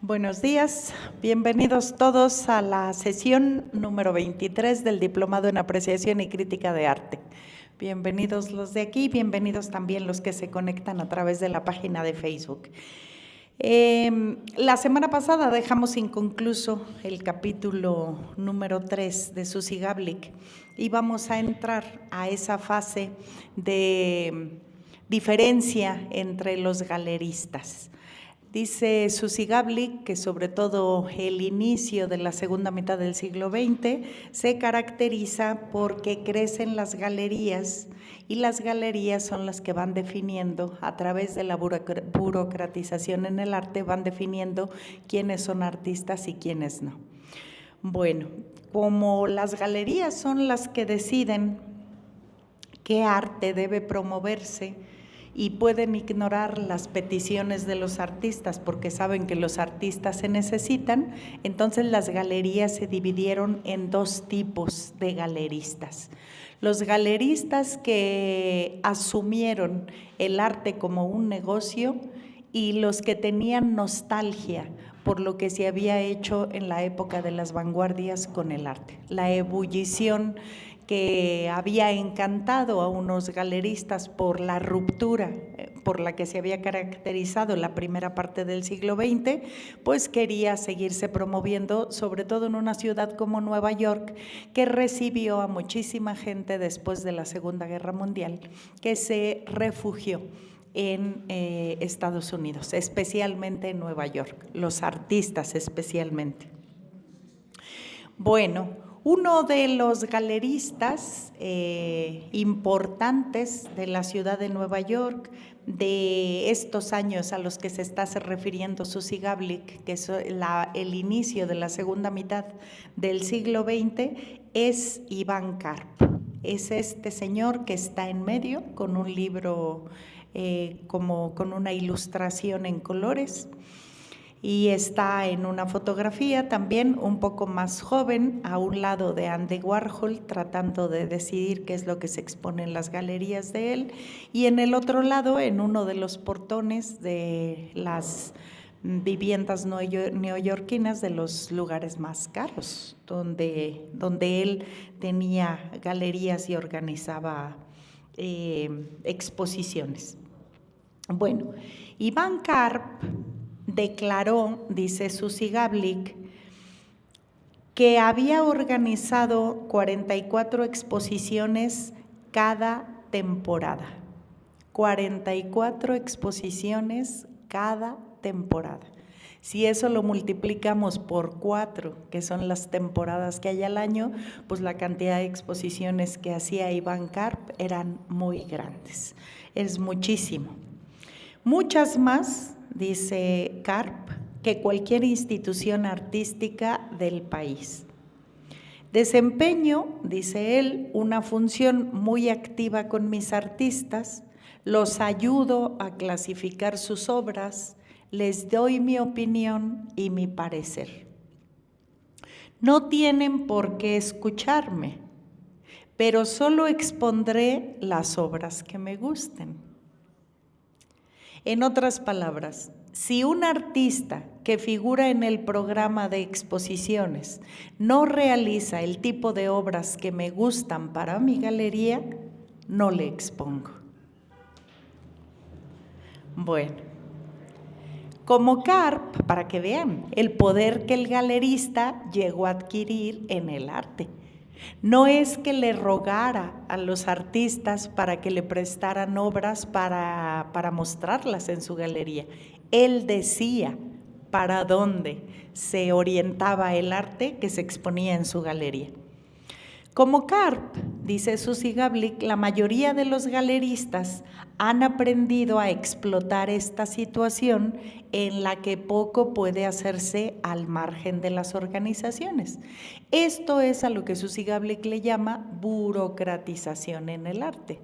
Buenos días, bienvenidos todos a la sesión número 23 del Diplomado en Apreciación y Crítica de Arte. Bienvenidos los de aquí, bienvenidos también los que se conectan a través de la página de Facebook. La semana pasada dejamos inconcluso el capítulo número 3 de Susi Gablik y vamos a entrar a esa fase de diferencia entre los galeristas. Dice Susi Gablik que sobre todo el inicio de la segunda mitad del siglo XX se caracteriza porque crecen las galerías y las galerías son las que van definiendo, a través de la burocratización en el arte, van definiendo quiénes son artistas y quiénes no. Bueno, como las galerías son las que deciden qué arte debe promoverse, y pueden ignorar las peticiones de los artistas porque saben que los artistas se necesitan, entonces las galerías se dividieron en dos tipos de galeristas. Los galeristas que asumieron el arte como un negocio y los que tenían nostalgia por lo que se había hecho en la época de las vanguardias con el arte. La ebullición que había encantado a unos galeristas por la ruptura por la que se había caracterizado la primera parte del siglo XX, pues quería seguirse promoviendo, sobre todo en una ciudad como Nueva York, que recibió a muchísima gente después de la Segunda Guerra Mundial, que se refugió en Estados Unidos, especialmente en Nueva York, los artistas especialmente. Bueno, uno de los galeristas importantes de la ciudad de Nueva York, de estos años a los que se está refiriendo Susi Gablik, que es el inicio de la segunda mitad del siglo XX, es Ivan Karp. Es este señor que está en medio con un libro como con una ilustración en colores. Y está en una fotografía también un poco más joven, a un lado de Andy Warhol, tratando de decidir qué es lo que se expone en las galerías de él, y en el otro lado, en uno de los portones de las viviendas neoyorquinas, de los lugares más caros, donde él tenía galerías y organizaba exposiciones. Bueno, Ivan Karp declaró, dice Susi Gablik, que había organizado 44 exposiciones cada temporada. 44 exposiciones cada temporada. Si eso lo multiplicamos por 4, que son las temporadas que hay al año, pues la cantidad de exposiciones que hacía Ivan Karp eran muy grandes. Es muchísimo. Muchas más, dice Karp, que cualquier institución artística del país. Desempeño, dice él, una función muy activa con mis artistas, los ayudo a clasificar sus obras, les doy mi opinión y mi parecer. No tienen por qué escucharme, pero solo expondré las obras que me gusten. En otras palabras, si un artista que figura en el programa de exposiciones no realiza el tipo de obras que me gustan para mi galería, no le expongo. Bueno, como Karp, para que vean el poder que el galerista llegó a adquirir en el arte. No es que le rogara a los artistas para que le prestaran obras para mostrarlas en su galería. Él decía para dónde se orientaba el arte que se exponía en su galería. Como Karp, dice Susi Gablik, la mayoría de los galeristas han aprendido a explotar esta situación en la que poco puede hacerse al margen de las organizaciones. Esto es a lo que Susi Gablik le llama burocratización en el arte.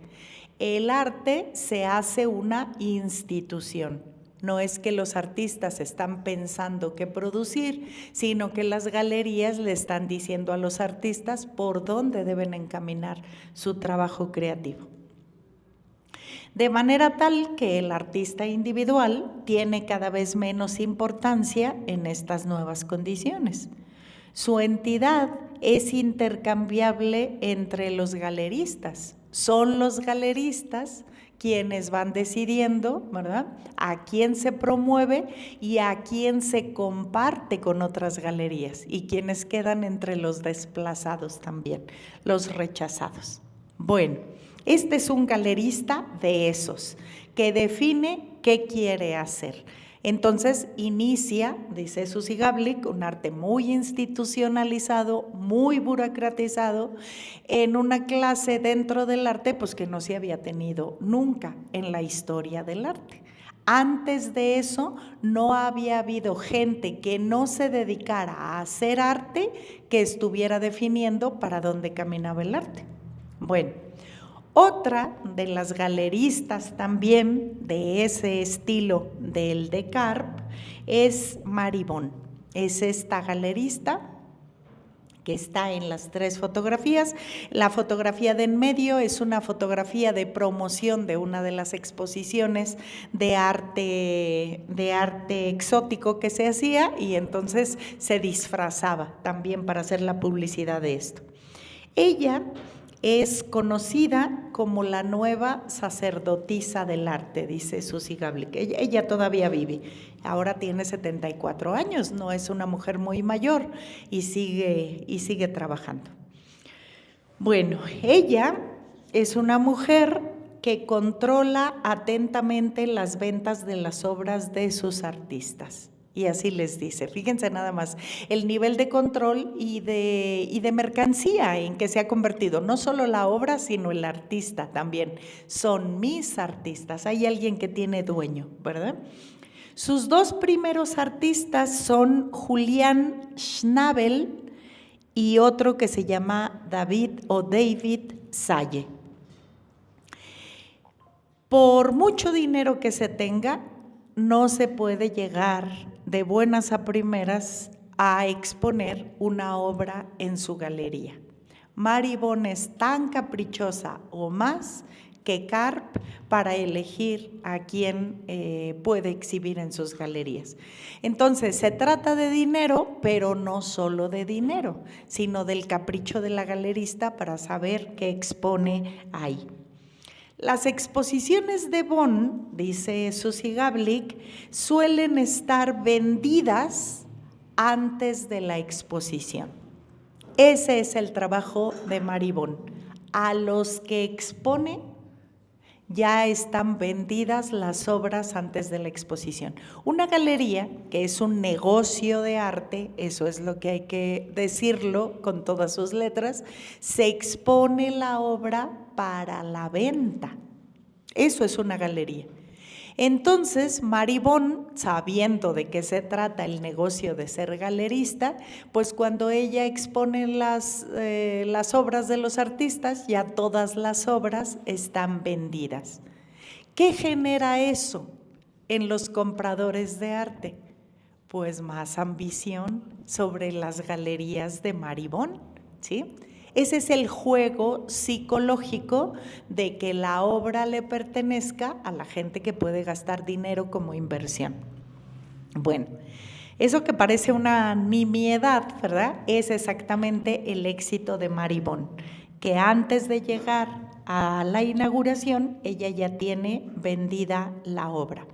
El arte se hace una institución. No es que los artistas están pensando qué producir, sino que las galerías le están diciendo a los artistas por dónde deben encaminar su trabajo creativo. de manera tal que el artista individual tiene cada vez menos importancia en estas nuevas condiciones. Su entidad es intercambiable entre los galeristas. Son los galeristas quienes van decidiendo, ¿verdad?, a quién se promueve y a quién se comparte con otras galerías, y quienes quedan entre los desplazados también, los rechazados. Bueno, este es un galerista de esos, que define qué quiere hacer. Entonces inicia, dice Suzy Gablik, un arte muy institucionalizado, muy burocratizado, en una clase dentro del arte pues que no se había tenido nunca en la historia del arte. Antes de eso no había habido gente que no se dedicara a hacer arte que estuviera definiendo para dónde caminaba el arte. Bueno, otra de las galeristas también de ese estilo del Descartes es Mary Bon. Es esta galerista que está en las tres fotografías. La fotografía de en medio es una fotografía de promoción de una de las exposiciones de arte exótico que se hacía, y entonces se disfrazaba también para hacer la publicidad de esto. Ella es conocida como la nueva sacerdotisa del arte, dice Suzy Gablik. Ella todavía vive, ahora tiene 74 años, no es una mujer muy mayor y sigue trabajando. Bueno, ella es una mujer que controla atentamente las ventas de las obras de sus artistas. Y así les dice, fíjense nada más, el nivel de control y de mercancía en que se ha convertido, no solo la obra, sino el artista también. Son mis artistas, hay alguien que tiene dueño, ¿verdad? Sus dos primeros artistas son Julian Schnabel y otro que se llama David Salle. Por mucho dinero que se tenga, no se puede llegar de buenas a primeras a exponer una obra en su galería. Mary Bon es tan caprichosa o más que Karp para elegir a quién puede exhibir en sus galerías. Entonces, se trata de dinero, pero no solo de dinero, sino del capricho de la galerista para saber qué expone ahí. Las exposiciones de Bon, dice Suzy Gablik, suelen estar vendidas antes de la exposición. Ese es el trabajo de Mary Bon. A los que expone ya están vendidas las obras antes de la exposición. Una galería, que es un negocio de arte, eso es lo que hay que decirlo con todas sus letras, se expone la obra para la venta. Eso es una galería. Entonces, Mary Bon, sabiendo de qué se trata el negocio de ser galerista, pues cuando ella expone las obras de los artistas, ya todas las obras están vendidas. ¿Qué genera eso en los compradores de arte? Pues más ambición sobre las galerías de Mary Bon, ¿sí? Ese es el juego psicológico de que la obra le pertenezca a la gente que puede gastar dinero como inversión. Bueno, eso que parece una nimiedad, ¿verdad?, es exactamente el éxito de Mary Bon, que antes de llegar a la inauguración, ella ya tiene vendida la obra.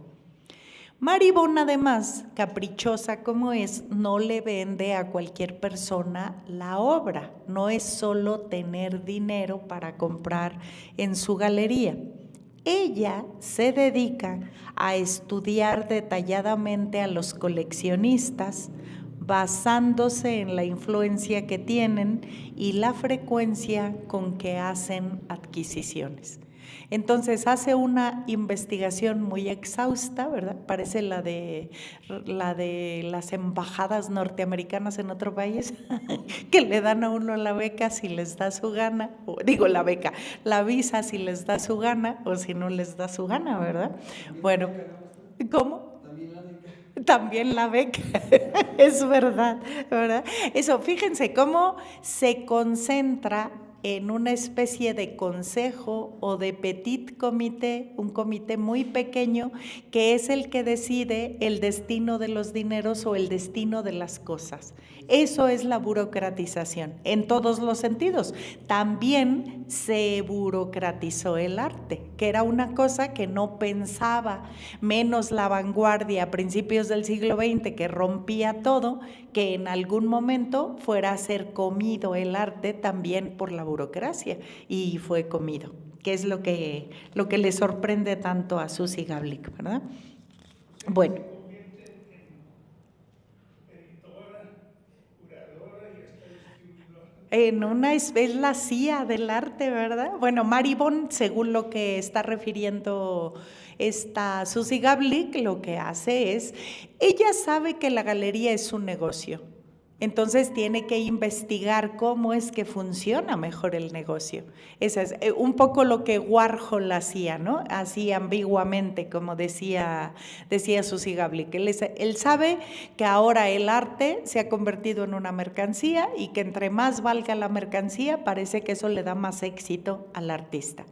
Mary Bon, además, caprichosa como es, no le vende a cualquier persona la obra. No es solo tener dinero para comprar en su galería. Ella se dedica a estudiar detalladamente a los coleccionistas, basándose en la influencia que tienen y la frecuencia con que hacen adquisiciones. Entonces hace una investigación muy exhausta, ¿verdad? Parece la de las embajadas norteamericanas en otro país, que le dan a uno la beca si les da su gana, la visa si les da su gana o si no les da su gana, ¿verdad? Bueno, ¿cómo? También la beca, es verdad, ¿verdad? Eso, fíjense cómo se concentra en una especie de consejo o de petit comité, un comité muy pequeño que es el que decide el destino de los dineros o el destino de las cosas. Eso es la burocratización, en todos los sentidos. También se burocratizó el arte, que era una cosa que no pensaba, menos la vanguardia a principios del siglo XX, que rompía todo, que en algún momento fuera a ser comido el arte también por la burocracia, y fue comido, que es lo que le sorprende tanto a Suzy Gablik, ¿verdad? Bueno. Es la CIA del arte, ¿verdad? Bueno, Maribón, según lo que está refiriendo esta Suzy Gablik, lo que hace es, ella sabe que la galería es un negocio, entonces tiene que investigar cómo es que funciona mejor el negocio. Esa es un poco lo que Warhol hacía, ¿no? Así ambiguamente, como decía Suzy Gablik. Él sabe que ahora el arte se ha convertido en una mercancía y que entre más valga la mercancía, parece que eso le da más éxito al artista.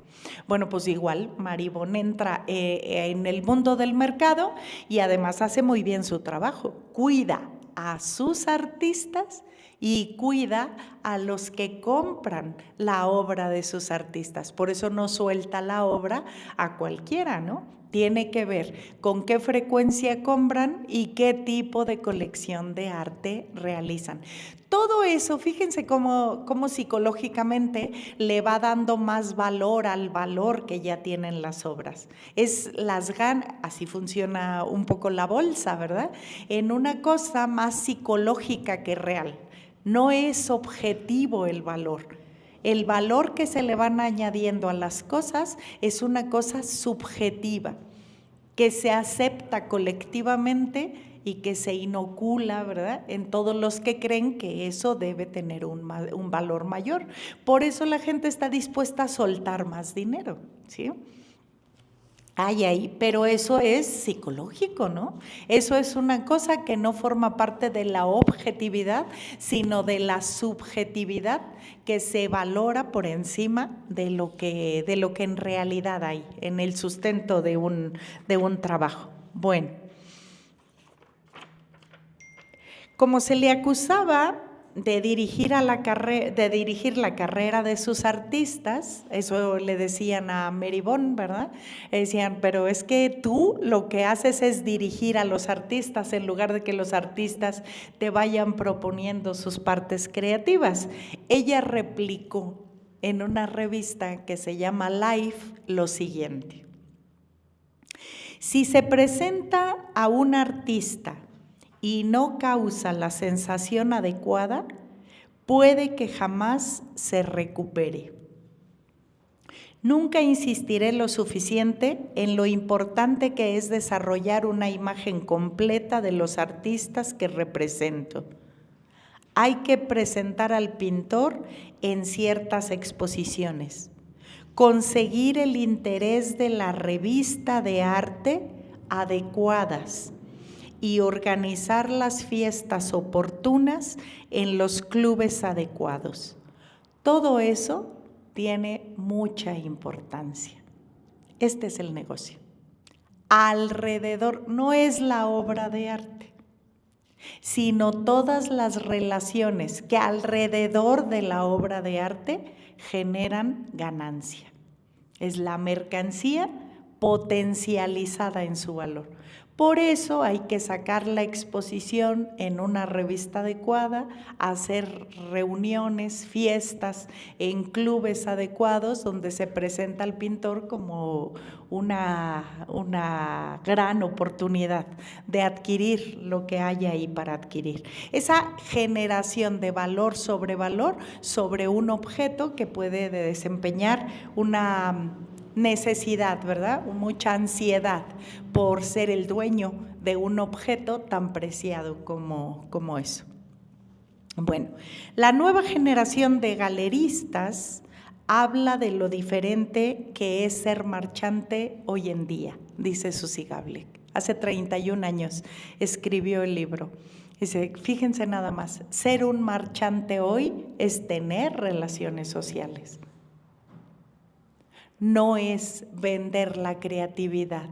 Bueno, pues igual Maribón entra en el mundo del mercado y además hace muy bien su trabajo. Cuida a sus artistas y cuida a los que compran la obra de sus artistas. Por eso no suelta la obra a cualquiera, ¿no? Tiene que ver con qué frecuencia compran y qué tipo de colección de arte realizan. Todo eso, fíjense cómo psicológicamente le va dando más valor al valor que ya tienen las obras. Así funciona un poco la bolsa, ¿verdad? En una cosa más psicológica que real. No es objetivo el valor. El valor que se le van añadiendo a las cosas es una cosa subjetiva, que se acepta colectivamente y que se inocula, ¿verdad?, en todos los que creen que eso debe tener un valor mayor. Por eso la gente está dispuesta a soltar más dinero, ¿sí? Pero eso es psicológico, ¿no? Eso es una cosa que no forma parte de la objetividad, sino de la subjetividad, que se valora por encima de lo que en realidad hay en el sustento de un trabajo. Bueno, como se le acusaba de dirigir la carrera de sus artistas, eso le decían a Maribón, ¿verdad? Decían, pero es que tú lo que haces es dirigir a los artistas en lugar de que los artistas te vayan proponiendo sus partes creativas. Ella replicó en una revista que se llama Life lo siguiente: si se presenta a un artista y no causa la sensación adecuada, puede que jamás se recupere. Nunca insistiré lo suficiente en lo importante que es desarrollar una imagen completa de los artistas que represento. Hay que presentar al pintor en ciertas exposiciones, conseguir el interés de la revista de arte adecuadas y organizar las fiestas oportunas en los clubes adecuados. Todo eso tiene mucha importancia. Este es el negocio. Alrededor, no es la obra de arte, sino todas las relaciones que alrededor de la obra de arte generan ganancia. Es la mercancía potencializada en su valor. Por eso hay que sacar la exposición en una revista adecuada, hacer reuniones, fiestas en clubes adecuados donde se presenta al pintor como una gran oportunidad de adquirir lo que hay ahí para adquirir. Esa generación de valor sobre un objeto que puede desempeñar una necesidad, ¿verdad? Mucha ansiedad por ser el dueño de un objeto tan preciado como eso. Bueno, la nueva generación de galeristas habla de lo diferente que es ser marchante hoy en día, dice Suzy Gablik. Hace 31 años escribió el libro. Dice, fíjense nada más, ser un marchante hoy es tener relaciones sociales. No es vender la creatividad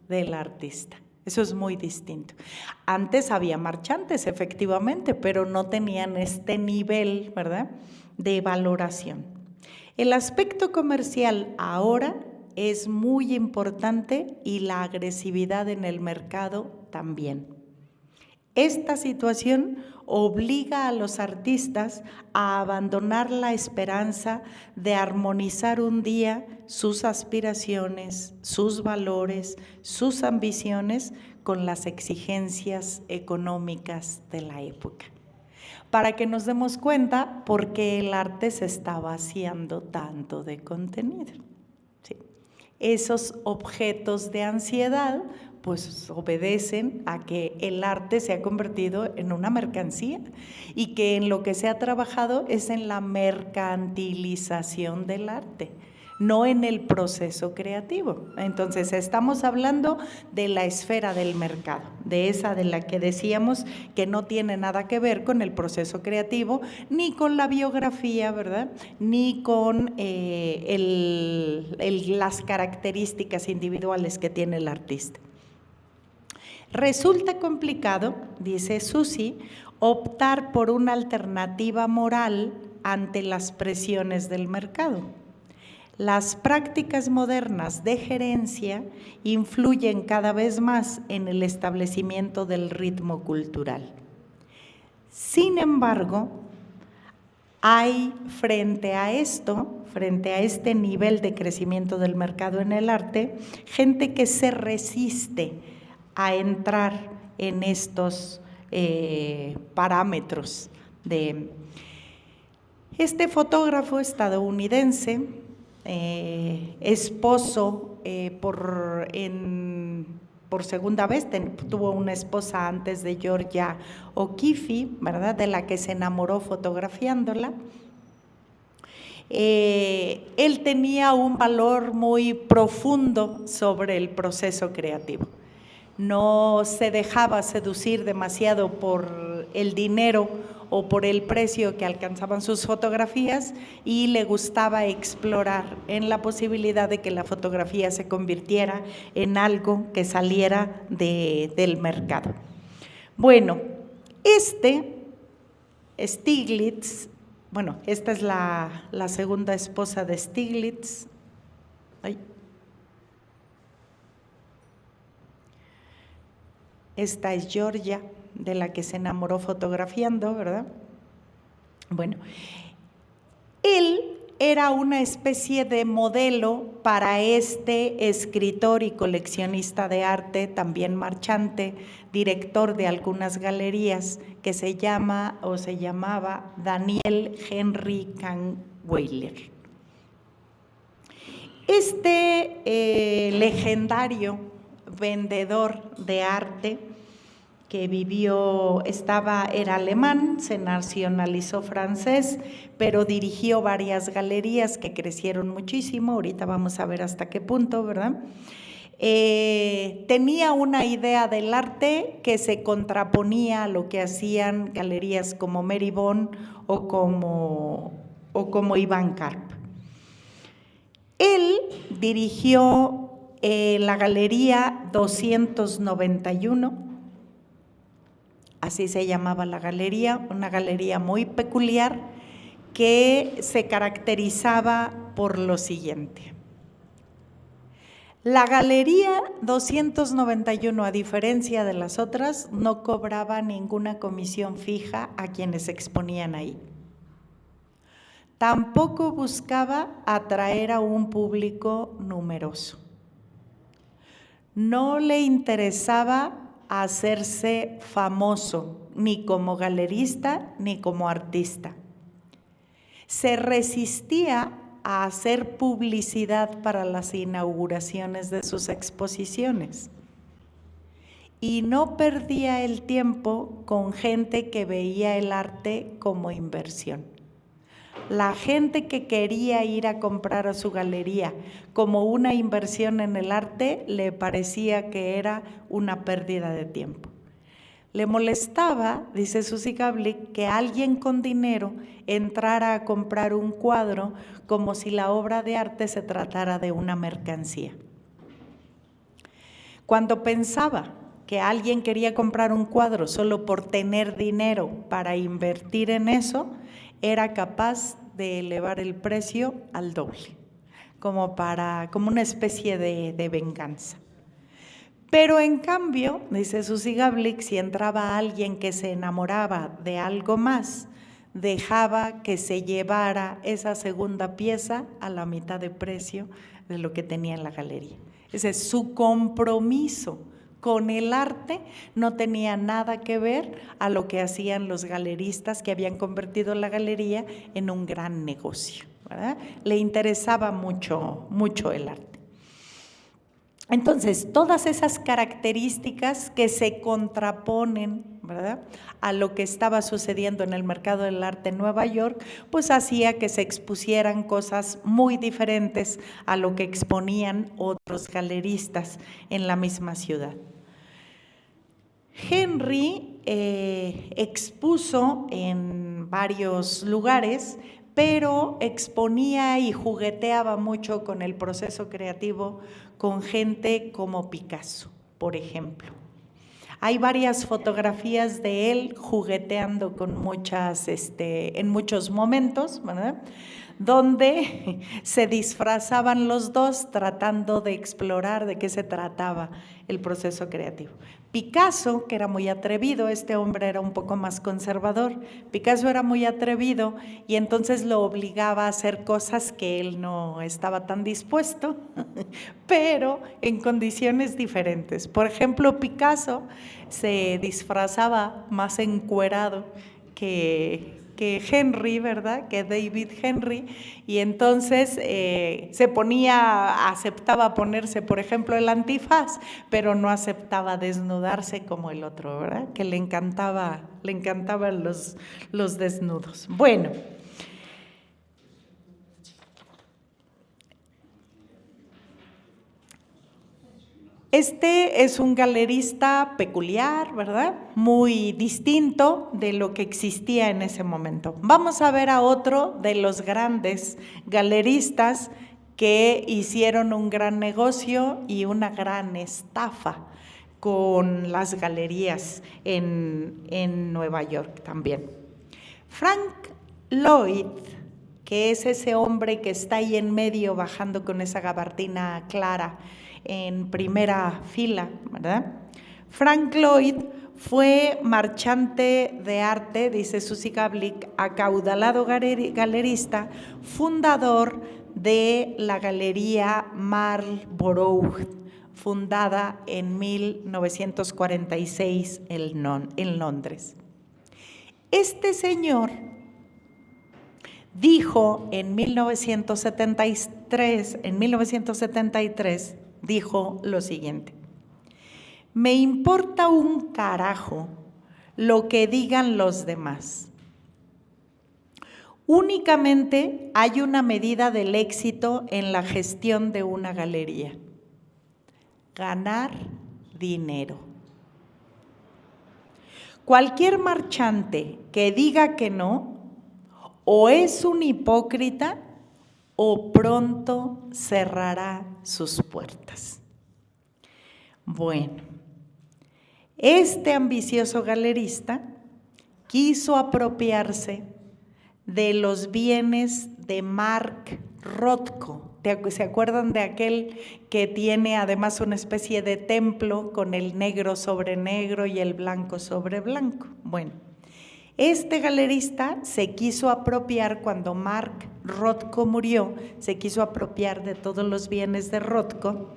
del artista. Eso es muy distinto. Antes había marchantes, efectivamente, pero no tenían este nivel, ¿verdad?, de valoración. El aspecto comercial ahora es muy importante y la agresividad en el mercado también. Esta situación obliga a los artistas a abandonar la esperanza de armonizar un día sus aspiraciones, sus valores, sus ambiciones con las exigencias económicas de la época. Para que nos demos cuenta por qué el arte se está vaciando tanto de contenido. Sí. Esos objetos de ansiedad pues obedecen a que el arte se ha convertido en una mercancía y que en lo que se ha trabajado es en la mercantilización del arte, no en el proceso creativo. Entonces estamos hablando de la esfera del mercado, de esa de la que decíamos que no tiene nada que ver con el proceso creativo, ni con la biografía, ¿verdad?, ni con las características individuales que tiene el artista. Resulta complicado, dice Susi, optar por una alternativa moral ante las presiones del mercado. Las prácticas modernas de gerencia influyen cada vez más en el establecimiento del ritmo cultural. Sin embargo, hay frente a esto, frente a este nivel de crecimiento del mercado en el arte, gente que se resiste a entrar en estos parámetros. Este fotógrafo estadounidense, esposo por segunda vez, tuvo una esposa antes de Georgia O'Keeffe, ¿verdad?, de la que se enamoró fotografiándola. Él tenía un valor muy profundo sobre el proceso creativo. No se dejaba seducir demasiado por el dinero o por el precio que alcanzaban sus fotografías y le gustaba explorar en la posibilidad de que la fotografía se convirtiera en algo que saliera del mercado. Bueno, Stieglitz, bueno, esta es la segunda esposa de Stieglitz. Esta es Georgia, de la que se enamoró fotografiando, ¿verdad? Bueno, él era una especie de modelo para este escritor y coleccionista de arte, también marchante, director de algunas galerías, que se llamaba Daniel Henry Kahnweiler. Legendario vendedor de arte que era alemán, se nacionalizó francés, pero dirigió varias galerías que crecieron muchísimo, ahorita vamos a ver hasta qué punto, ¿verdad? Tenía una idea del arte que se contraponía a lo que hacían galerías como Meribon o como Iván Karp. Él dirigió la Galería 291, así se llamaba la galería, una galería muy peculiar que se caracterizaba por lo siguiente. La Galería 291, a diferencia de las otras, no cobraba ninguna comisión fija a quienes exponían ahí. Tampoco buscaba atraer a un público numeroso. No le interesaba hacerse famoso, ni como galerista ni como artista. Se resistía a hacer publicidad para las inauguraciones de sus exposiciones y no perdía el tiempo con gente que veía el arte como inversión. La gente que quería ir a comprar a su galería como una inversión en el arte le parecía que era una pérdida de tiempo. Le molestaba, dice Susie Gablik, que alguien con dinero entrara a comprar un cuadro como si la obra de arte se tratara de una mercancía. Cuando pensaba que alguien quería comprar un cuadro solo por tener dinero para invertir en eso, era capaz de elevar el precio al doble, como una especie de venganza. Pero en cambio, dice Susie Gablik, si entraba alguien que se enamoraba de algo más, dejaba que se llevara esa segunda pieza a la mitad de precio de lo que tenía en la galería. Ese es su compromiso con el arte, no tenía nada que ver a lo que hacían los galeristas que habían convertido la galería en un gran negocio, ¿verdad? Le interesaba mucho el arte. Entonces, todas esas características que se contraponen, ¿verdad?, a lo que estaba sucediendo en el mercado del arte en Nueva York, pues hacía que se expusieran cosas muy diferentes a lo que exponían otros galeristas en la misma ciudad. Henry expuso en varios lugares, pero exponía y jugueteaba mucho con el proceso creativo con gente como Picasso, por ejemplo. Hay varias fotografías de él jugueteando con en muchos momentos, ¿verdad?, donde se disfrazaban los dos tratando de explorar de qué se trataba el proceso creativo. Picasso, que era muy atrevido, este hombre era un poco más conservador, Picasso era muy atrevido y entonces lo obligaba a hacer cosas que él no estaba tan dispuesto, pero en condiciones diferentes. Por ejemplo, Picasso se disfrazaba más encuerado que Henry, ¿verdad?, que David Henry, y entonces aceptaba ponerse, por ejemplo, el antifaz, pero no aceptaba desnudarse como el otro, ¿verdad?, que le encantaban los desnudos. Bueno, este es un galerista peculiar, ¿verdad?, muy distinto de lo que existía en ese momento. Vamos a ver a otro de los grandes galeristas que hicieron un gran negocio y una gran estafa con las galerías en Nueva York también. Frank Lloyd, que es ese hombre que está ahí en medio bajando con esa gabardina clara en primera fila, ¿verdad? Frank Lloyd fue marchante de arte, dice Susie Gablik, acaudalado galerista, fundador de la Galería Marlborough, fundada en 1946 en Londres. Este señor dijo en 1973, dijo lo siguiente: me importa un carajo lo que digan los demás. Únicamente hay una medida del éxito en la gestión de una galería: ganar dinero. Cualquier marchante que diga que no, o es un hipócrita o pronto cerrará sus puertas. Bueno, este ambicioso galerista quiso apropiarse de los bienes de Mark Rothko. ¿Se acuerdan de aquel que tiene además una especie de templo con el negro sobre negro y el blanco sobre blanco? Bueno, este galerista se quiso apropiar, cuando Mark Rothko murió, se quiso apropiar de todos los bienes de Rothko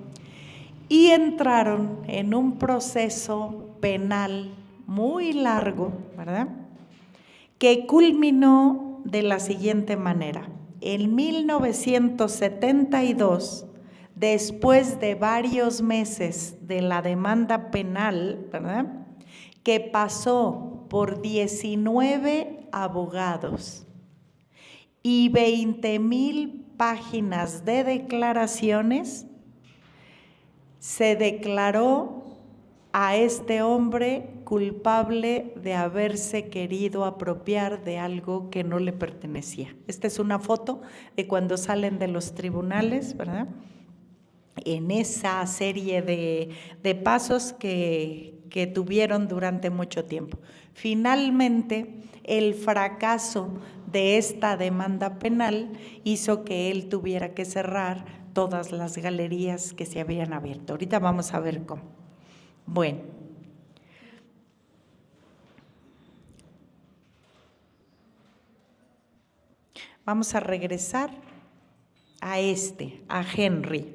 y entraron en un proceso penal muy largo, ¿verdad?, que culminó de la siguiente manera. En 1972, después de varios meses de la demanda penal, ¿verdad?, que pasó por 19 abogados y 20,000 páginas de declaraciones, se declaró a este hombre culpable de haberse querido apropiar de algo que no le pertenecía. Esta es una foto de cuando salen de los tribunales, ¿verdad? En esa serie de pasos que tuvieron durante mucho tiempo. Finalmente, el fracaso de esta demanda penal hizo que él tuviera que cerrar todas las galerías que se habían abierto. Ahorita vamos a ver cómo. Bueno. Vamos a regresar a Henry.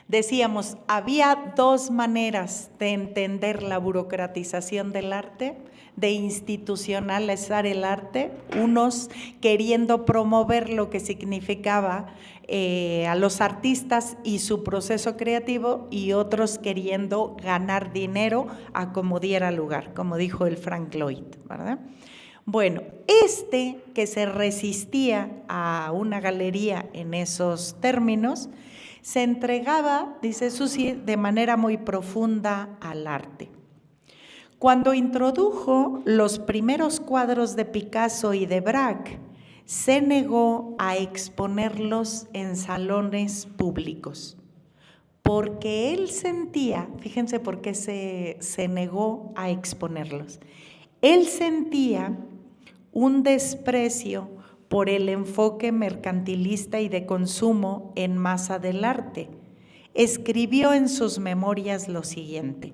Decíamos, había dos maneras de entender la burocratización del arte, de institucionalizar el arte, unos queriendo promover lo que significaba a los artistas y su proceso creativo, y otros queriendo ganar dinero a como diera lugar, como dijo el Frank Lloyd, ¿verdad? Bueno, que se resistía a una galería en esos términos, se entregaba, dice Susi, de manera muy profunda al arte. Cuando introdujo los primeros cuadros de Picasso y de Braque, se negó a exponerlos en salones públicos, porque él sentía, fíjense por qué se negó a exponerlos, él sentía un desprecio por el enfoque mercantilista y de consumo en masa del arte. Escribió en sus memorias lo siguiente: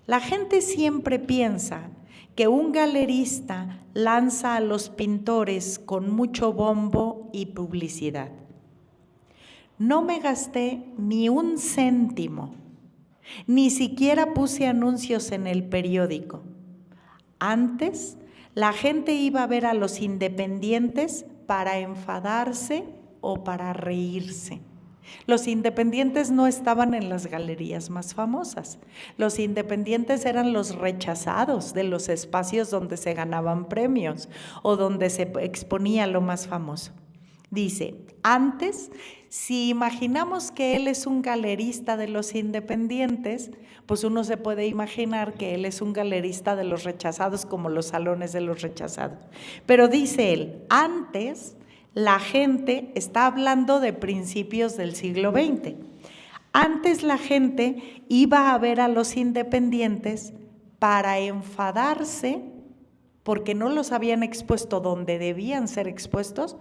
la gente siempre piensa que un galerista lanza a los pintores con mucho bombo y publicidad. No me gasté ni un céntimo, ni siquiera puse anuncios en el periódico. Antes, la gente iba a ver a los independientes para enfadarse o para reírse. Los independientes no estaban en las galerías más famosas. Los independientes eran los rechazados de los espacios donde se ganaban premios o donde se exponía lo más famoso. Dice, antes, si imaginamos que él es un galerista de los independientes, pues uno se puede imaginar que él es un galerista de los rechazados, como los salones de los rechazados. Pero dice él, antes la gente, está hablando de principios del siglo XX, antes la gente iba a ver a los independientes para enfadarse porque no los habían expuesto donde debían ser expuestos,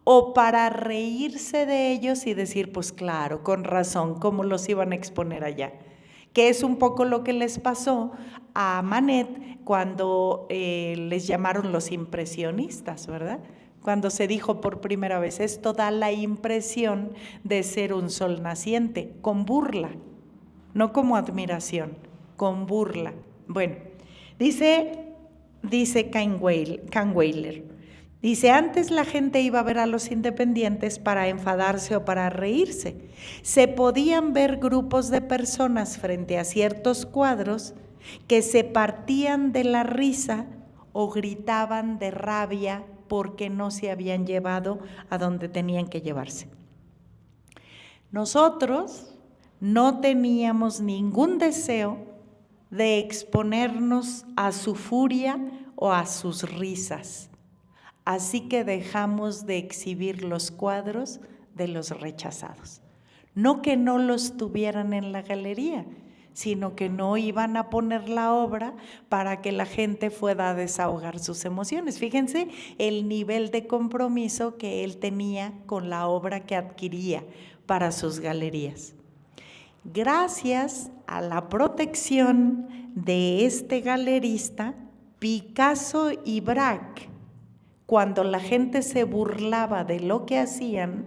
o para reírse de ellos y decir, pues claro, con razón, ¿cómo los iban a exponer allá? Que es un poco lo que les pasó a Manet cuando les llamaron los impresionistas, ¿verdad? Cuando se dijo por primera vez, esto da la impresión de ser un sol naciente, con burla, no como admiración, con burla. Bueno, dice Kahnweiler, dice, antes la gente iba a ver a los independientes para enfadarse o para reírse. Se podían ver grupos de personas frente a ciertos cuadros que se partían de la risa o gritaban de rabia porque no se habían llevado a donde tenían que llevarse. Nosotros no teníamos ningún deseo de exponernos a su furia o a sus risas. Así que dejamos de exhibir los cuadros de los rechazados. No que no los tuvieran en la galería, sino que no iban a poner la obra para que la gente pueda desahogar sus emociones. Fíjense el nivel de compromiso que él tenía con la obra que adquiría para sus galerías. Gracias a la protección de este galerista, Picasso y Braque, cuando la gente se burlaba de lo que hacían,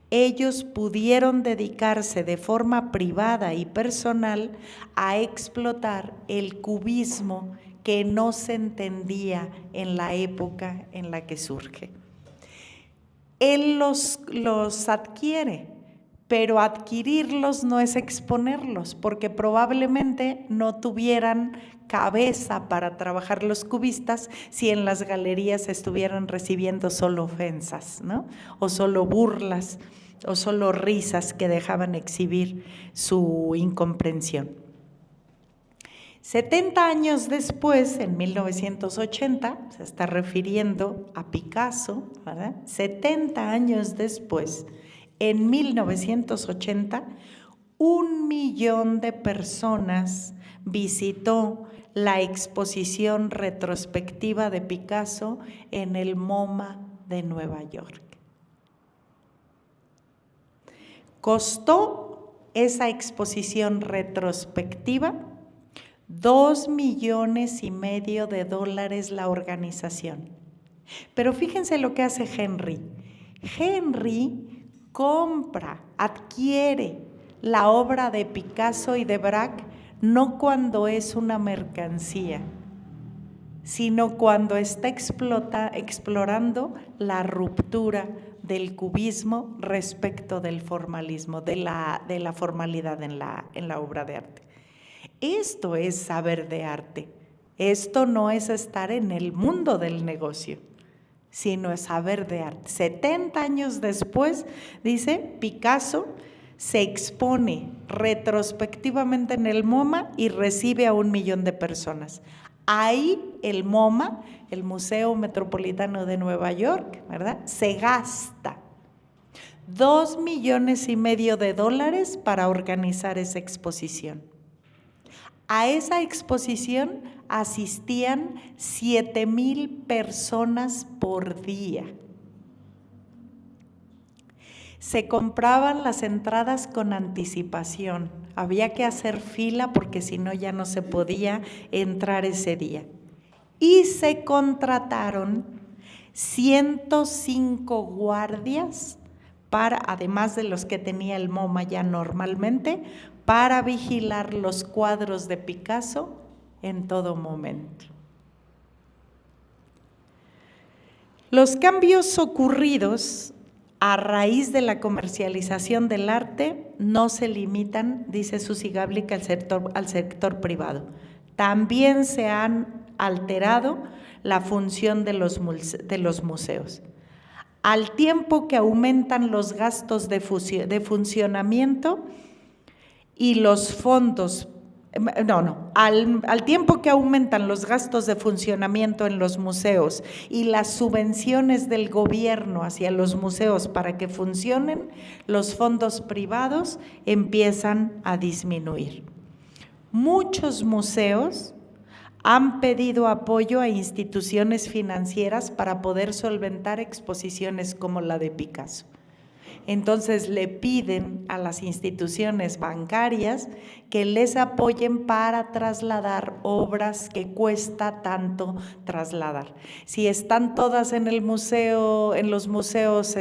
ellos pudieron dedicarse de forma privada y personal a explotar el cubismo que no se entendía en la época en la que surge. Él los adquiere, pero adquirirlos no es exponerlos, porque probablemente no tuvieran cabeza para trabajar los cubistas si en las galerías estuvieran recibiendo solo ofensas, ¿no? O solo burlas, o solo risas que dejaban exhibir su incomprensión. 70 años después, en 1980, se está refiriendo a Picasso, ¿verdad? 70 años después, en 1980, 1.000.000 de personas visitó la exposición retrospectiva de Picasso en el MoMA de Nueva York. Costó esa exposición retrospectiva $2.5 millones de dólares la organización. Pero fíjense lo que hace Henry. Henry compra, adquiere la obra de Picasso y de Braque no cuando es una mercancía, sino cuando está explorando la ruptura del cubismo respecto del formalismo, de la formalidad en la obra de arte. Esto es saber de arte. Esto no es estar en el mundo del negocio, sino es saber de arte. 70 años después, dice, Picasso se expone retrospectivamente en el MoMA y recibe a 1.000.000 de personas. Ahí el MoMA, el Museo Metropolitano de Nueva York, ¿verdad?, se gasta $2.5 millones de dólares para organizar esa exposición. A esa exposición asistían 7.000 personas por día. Se compraban las entradas con anticipación. Había que hacer fila porque si no ya no se podía entrar ese día. Y se contrataron 105 guardias además de los que tenía el MoMA ya normalmente, para vigilar los cuadros de Picasso en todo momento. Los cambios ocurridos a raíz de la comercialización del arte no se limitan, dice Suzy Gablik, al sector privado. También se han alterado la función de los museos. Al tiempo que aumentan los gastos de funcionamiento y los fondos, al tiempo que aumentan los gastos de funcionamiento en los museos y las subvenciones del gobierno hacia los museos para que funcionen, los fondos privados empiezan a disminuir. Muchos museos han pedido apoyo a instituciones financieras para poder solventar exposiciones como la de Picasso. Entonces le piden a las instituciones bancarias que les apoyen para trasladar obras que cuesta tanto trasladar. Si están todas en el museo, en los museos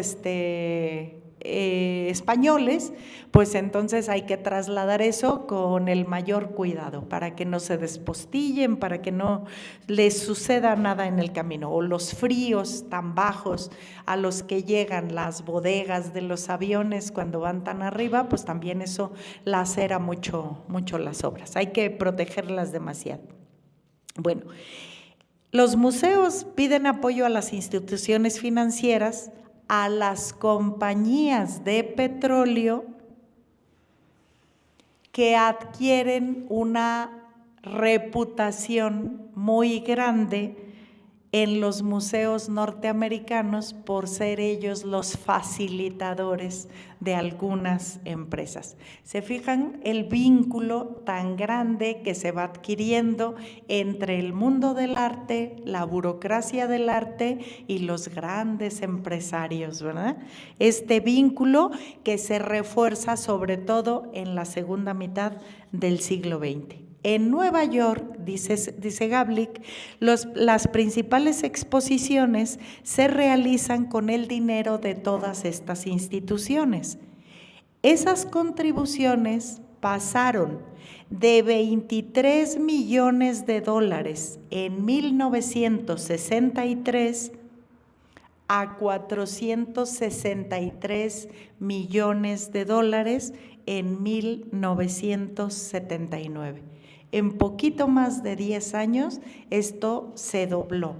españoles, pues entonces hay que trasladar eso con el mayor cuidado para que no se despostillen, para que no les suceda nada en el camino, o los fríos tan bajos a los que llegan las bodegas de los aviones cuando van tan arriba, pues también eso lacera mucho las obras, hay que protegerlas demasiado. Bueno, los museos piden apoyo a las instituciones financieras, a las compañías de petróleo que adquieren una reputación muy grande en los museos norteamericanos por ser ellos los facilitadores de algunas empresas. ¿Se fijan el vínculo tan grande que se va adquiriendo entre el mundo del arte, la burocracia del arte y los grandes empresarios, ¿verdad? Este vínculo que se refuerza sobre todo en la segunda mitad del siglo XX. En Nueva York, dice Gablik, las principales exposiciones se realizan con el dinero de todas estas instituciones. Esas contribuciones pasaron de $23 millones en 1963 a $463 millones en 1979. En poquito más de 10 años, esto se dobló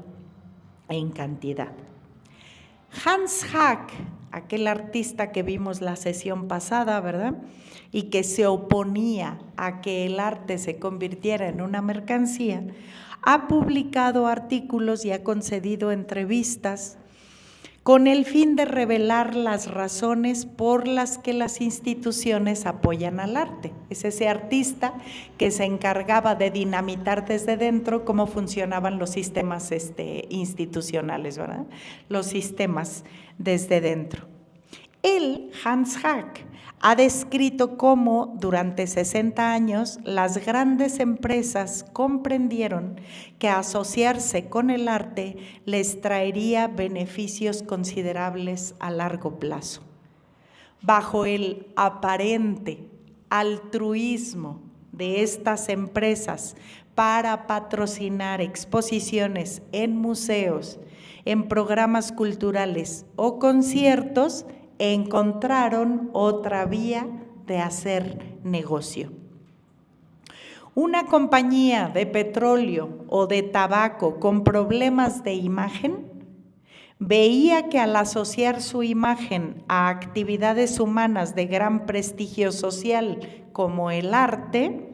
en cantidad. Hans Hack aquel artista que vimos la sesión pasada, ¿verdad? Y que se oponía a que el arte se convirtiera en una mercancía, ha publicado artículos y ha concedido entrevistas con el fin de revelar las razones por las que las instituciones apoyan al arte. Es ese artista que se encargaba de dinamitar desde dentro cómo funcionaban los sistemas institucionales, ¿verdad? Los sistemas desde dentro. Él, Hans Hack, ha descrito cómo durante 60 años las grandes empresas comprendieron que asociarse con el arte les traería beneficios considerables a largo plazo. Bajo el aparente altruismo de estas empresas para patrocinar exposiciones en museos, en programas culturales o conciertos, encontraron otra vía de hacer negocio. Una compañía de petróleo o de tabaco con problemas de imagen veía que al asociar su imagen a actividades humanas de gran prestigio social como el arte,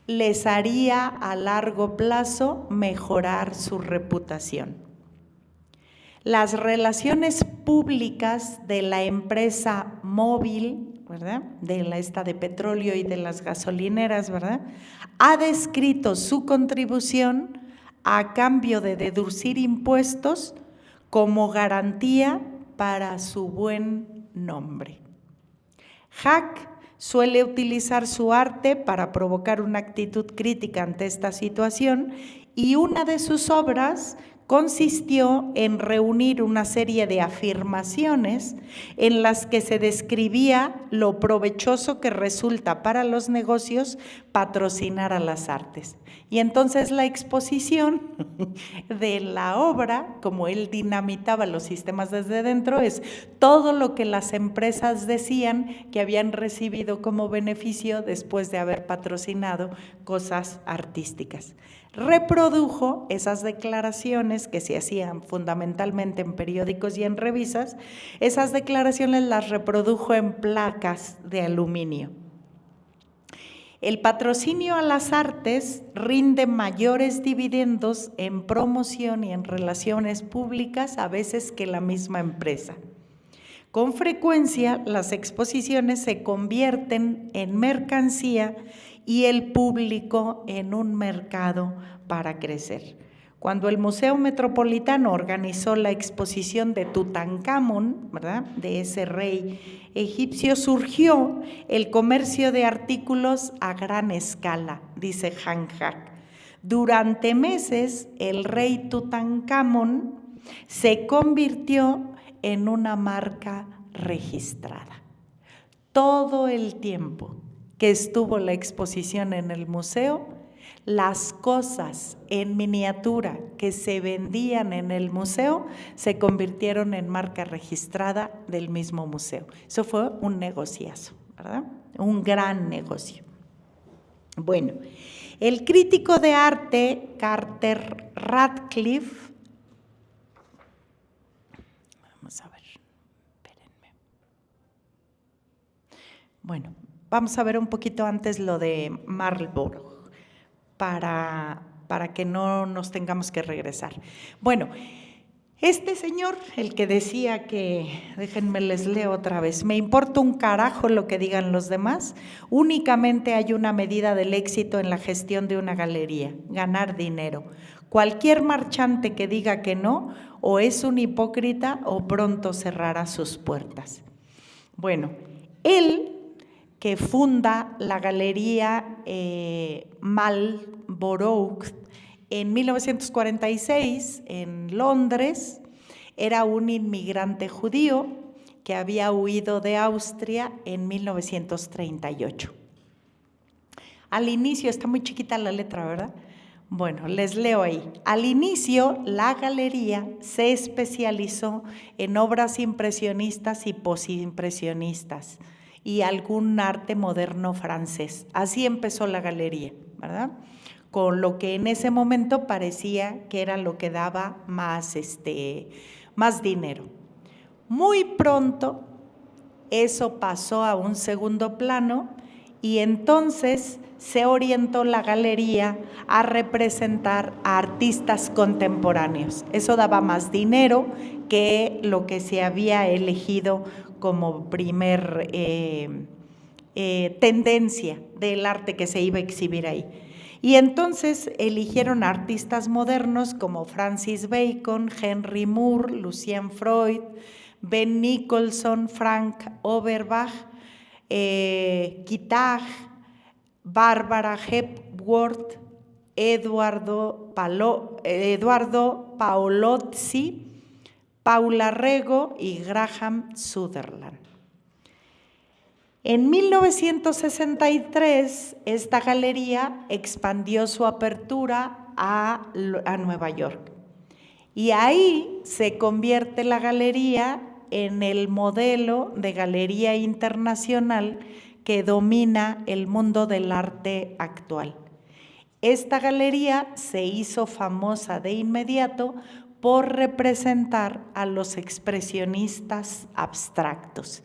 les haría a largo plazo mejorar su reputación. Las relaciones públicas de la empresa móvil, ¿verdad? Esta de petróleo y de las gasolineras, ¿verdad? Ha descrito su contribución a cambio de deducir impuestos como garantía para su buen nombre. Hack suele utilizar su arte para provocar una actitud crítica ante esta situación y una de sus obras consistió en reunir una serie de afirmaciones en las que se describía lo provechoso que resulta para los negocios patrocinar a las artes. Y entonces la exposición de la obra, como él dinamitaba los sistemas desde dentro, es todo lo que las empresas decían que habían recibido como beneficio después de haber patrocinado cosas artísticas. Reprodujo esas declaraciones que se hacían fundamentalmente en periódicos y en revistas, esas declaraciones las reprodujo en placas de aluminio. El patrocinio a las artes rinde mayores dividendos en promoción y en relaciones públicas a veces que la misma empresa. Con frecuencia, las exposiciones se convierten en mercancía y el público en un mercado para crecer. Cuando el Museo Metropolitano organizó la exposición de Tutankamón, ¿verdad?, de ese rey egipcio, surgió el comercio de artículos a gran escala, dice Hans Hack. Durante meses, el rey Tutankamón se convirtió en una marca registrada. Todo el tiempo que estuvo la exposición en el museo, las cosas en miniatura que se vendían en el museo se convirtieron en marca registrada del mismo museo. Eso fue un negociazo, ¿verdad? Un gran negocio. Bueno, el crítico de arte Carter Radcliffe, vamos a ver, espérenme. Bueno, vamos a ver un poquito antes lo de Marlborough, para que no nos tengamos que regresar. Bueno, este señor, el que decía que, déjenme les leo otra vez, me importa un carajo lo que digan los demás, únicamente hay una medida del éxito en la gestión de una galería, ganar dinero. Cualquier marchante que diga que no, o es un hipócrita o pronto cerrará sus puertas. Bueno, él, que funda la galería Marlborough en 1946 en Londres, era un inmigrante judío que había huido de Austria en 1938. Al inicio, está muy chiquita la letra, ¿verdad? Bueno, les leo ahí. Al inicio, la galería se especializó en obras impresionistas y posimpresionistas y algún arte moderno francés. Así empezó la galería, ¿verdad? Con lo que en ese momento parecía que era lo que daba más dinero. Muy pronto eso pasó a un segundo plano y entonces se orientó la galería a representar a artistas contemporáneos. Eso daba más dinero que lo que se había elegido como primer tendencia del arte que se iba a exhibir ahí. Y entonces eligieron artistas modernos como Francis Bacon, Henry Moore, Lucien Freud, Ben Nicholson, Frank Overbach, Guitag, Barbara Hepworth, Eduardo Paolozzi, Paula Rego y Graham Sutherland. En 1963, esta galería expandió su apertura a Nueva York. Y ahí se convierte la galería en el modelo de galería internacional que domina el mundo del arte actual. Esta galería se hizo famosa de inmediato por representar a los expresionistas abstractos.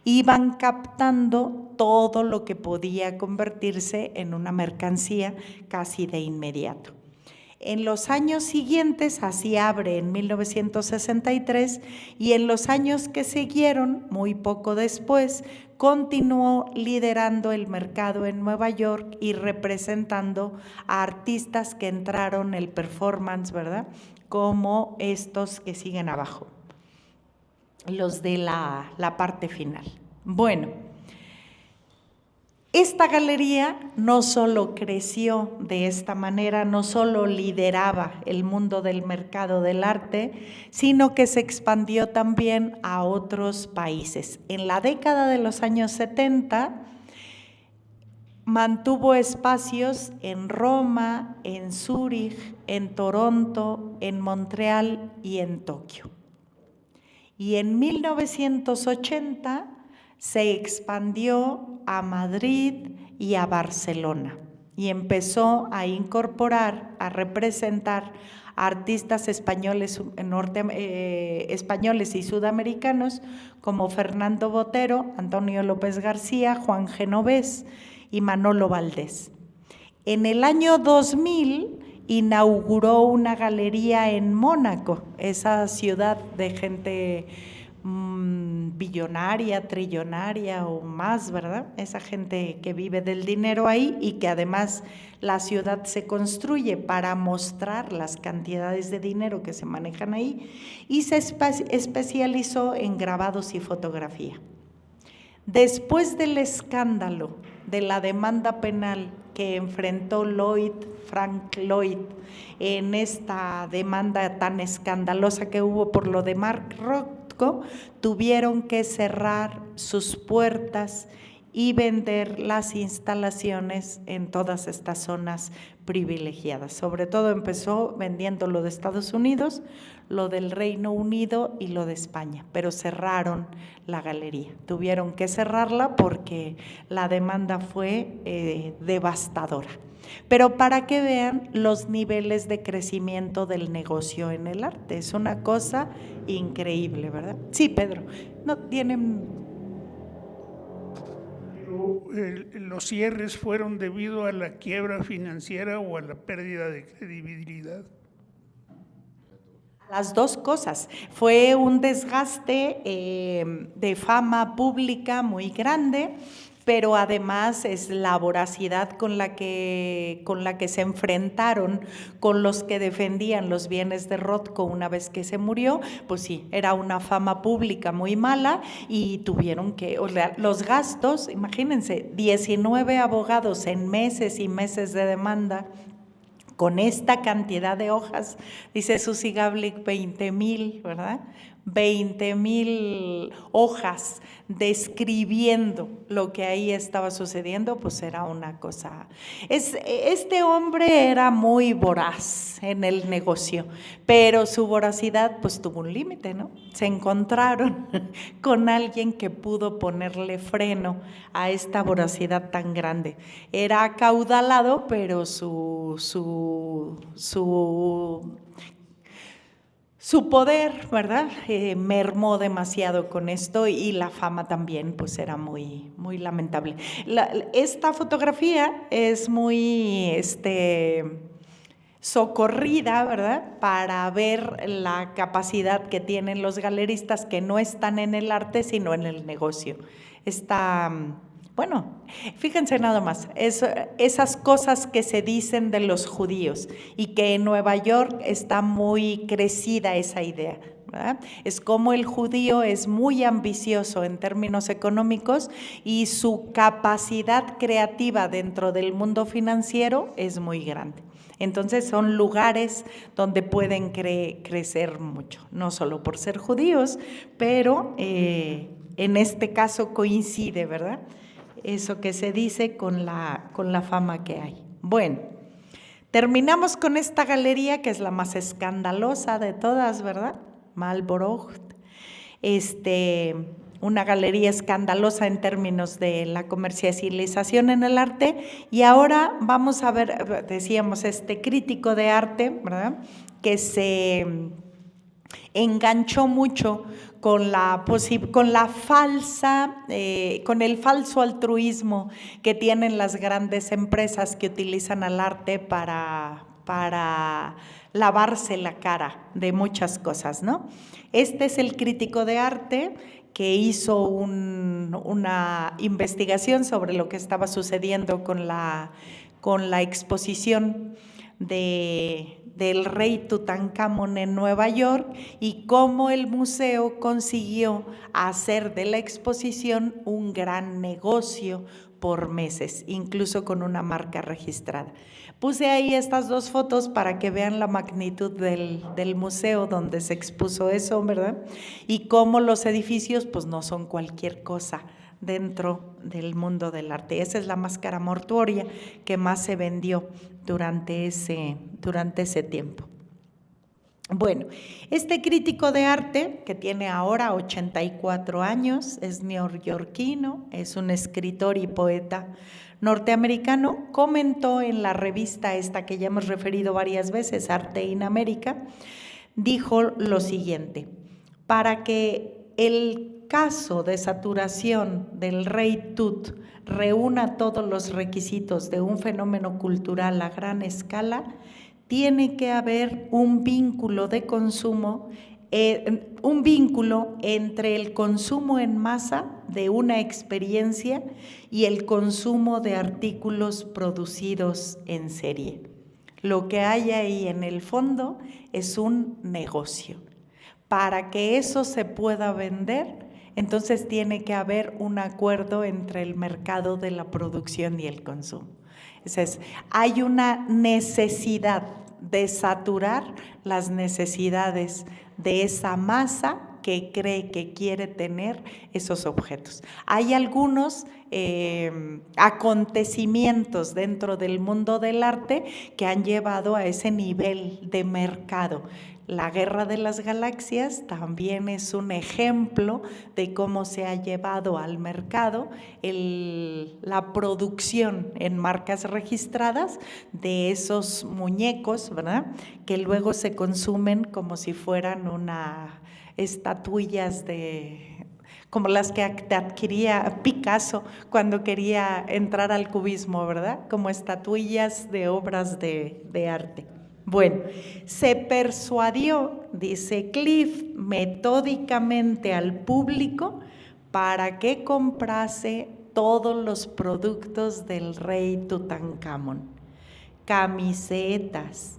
Iban captando todo lo que podía convertirse en una mercancía casi de inmediato. En los años siguientes, así abre en 1963, y en los años que siguieron, muy poco después, continuó liderando el mercado en Nueva York y representando a artistas que entraron en el performance, ¿verdad? Como estos que siguen abajo, los de la parte final. Bueno, esta galería no solo creció de esta manera, no solo lideraba el mundo del mercado del arte, sino que se expandió también a otros países. En la década de los años 70, mantuvo espacios en Roma, en Zúrich, en Toronto, en Montreal y en Tokio. Y en 1980 se expandió a Madrid y a Barcelona y empezó a incorporar, a representar a artistas españoles y sudamericanos como Fernando Botero, Antonio López García, Juan Genovés y Manolo Valdés. En el año 2000 inauguró una galería en Mónaco, esa ciudad de gente billonaria, trillonaria o más, ¿verdad? Esa gente que vive del dinero ahí y que además la ciudad se construye para mostrar las cantidades de dinero que se manejan ahí, y se especializó en grabados y fotografía. Después del escándalo de la demanda penal que enfrentó Frank Lloyd, en esta demanda tan escandalosa que hubo por lo de Mark Rothko, tuvieron que cerrar sus puertas y vender las instalaciones en todas estas zonas privilegiadas. Sobre todo empezó vendiendo lo de Estados Unidos, lo del Reino Unido y lo de España, pero cerraron la galería. Tuvieron que cerrarla porque la demanda fue devastadora. Pero para que vean los niveles de crecimiento del negocio en el arte, es una cosa increíble, ¿verdad? Sí, Pedro, no tienen... ¿Los cierres fueron debido a la quiebra financiera o a la pérdida de credibilidad? Las dos cosas. Fue un desgaste de fama pública muy grande, pero además es la voracidad con la que se enfrentaron con los que defendían los bienes de Rothko una vez que se murió. Pues sí, era una fama pública muy mala y tuvieron que, o sea, los gastos, imagínense, 19 abogados en meses y meses de demanda. Con esta cantidad de hojas, dice Susie Gablik, 20,000, ¿verdad? 20,000 hojas describiendo lo que ahí estaba sucediendo, pues era una cosa. Este hombre era muy voraz en el negocio, pero su voracidad pues tuvo un límite, ¿no? Se encontraron con alguien que pudo ponerle freno a esta voracidad tan grande. Era acaudalado, pero su Su poder, ¿verdad? Mermó demasiado con esto y la fama también, pues era muy, muy lamentable. Esta fotografía es muy socorrida, ¿verdad? Para ver la capacidad que tienen los galeristas que no están en el arte, sino en el negocio. Bueno, fíjense nada más, esas cosas que se dicen de los judíos y que en Nueva York está muy crecida esa idea, ¿verdad? Es como el judío es muy ambicioso en términos económicos y su capacidad creativa dentro del mundo financiero es muy grande. Entonces son lugares donde pueden crecer mucho, no solo por ser judíos, pero en este caso coincide, ¿verdad? Eso que se dice con la fama que hay. Bueno, terminamos con esta galería que es la más escandalosa de todas, ¿verdad? Malborough. Una galería escandalosa en términos de la comercialización en el arte. Y ahora vamos a ver, decíamos, este crítico de arte, ¿verdad? Que se enganchó mucho con con el falso altruismo que tienen las grandes empresas que utilizan al arte para lavarse la cara de muchas cosas, ¿no? Este es el crítico de arte que hizo una investigación sobre lo que estaba sucediendo con la exposición del rey Tutankamón en Nueva York y cómo el museo consiguió hacer de la exposición un gran negocio por meses, incluso con una marca registrada. Puse ahí estas dos fotos para que vean la magnitud del museo donde se expuso eso, ¿verdad? Y cómo los edificios pues no son cualquier cosa dentro del mundo del arte. Esa es la máscara mortuoria que más se vendió durante ese tiempo. Bueno, este crítico de arte, que tiene ahora 84 años, es neoyorquino, es un escritor y poeta norteamericano, comentó en la revista esta que ya hemos referido varias veces, Arte in America, dijo lo siguiente: para que el caso de saturación del rey Tut reúna todos los requisitos de un fenómeno cultural a gran escala, tiene que haber un vínculo de consumo, un vínculo entre el consumo en masa de una experiencia y el consumo de artículos producidos en serie. Lo que hay ahí en el fondo es un negocio. Para que eso se pueda vender, entonces tiene que haber un acuerdo entre el mercado de la producción y el consumo. Entonces, hay una necesidad de saturar las necesidades de esa masa que cree que quiere tener esos objetos. Hay algunos acontecimientos dentro del mundo del arte que han llevado a ese nivel de mercado. La Guerra de las Galaxias también es un ejemplo de cómo se ha llevado al mercado la producción en marcas registradas de esos muñecos, ¿verdad? Que luego se consumen como si fueran estatuillas como las que adquiría Picasso cuando quería entrar al cubismo, ¿verdad? Como estatuillas de obras de arte. Bueno, se persuadió, dice Cliff, metódicamente al público para que comprase todos los productos del rey Tutankamón: camisetas,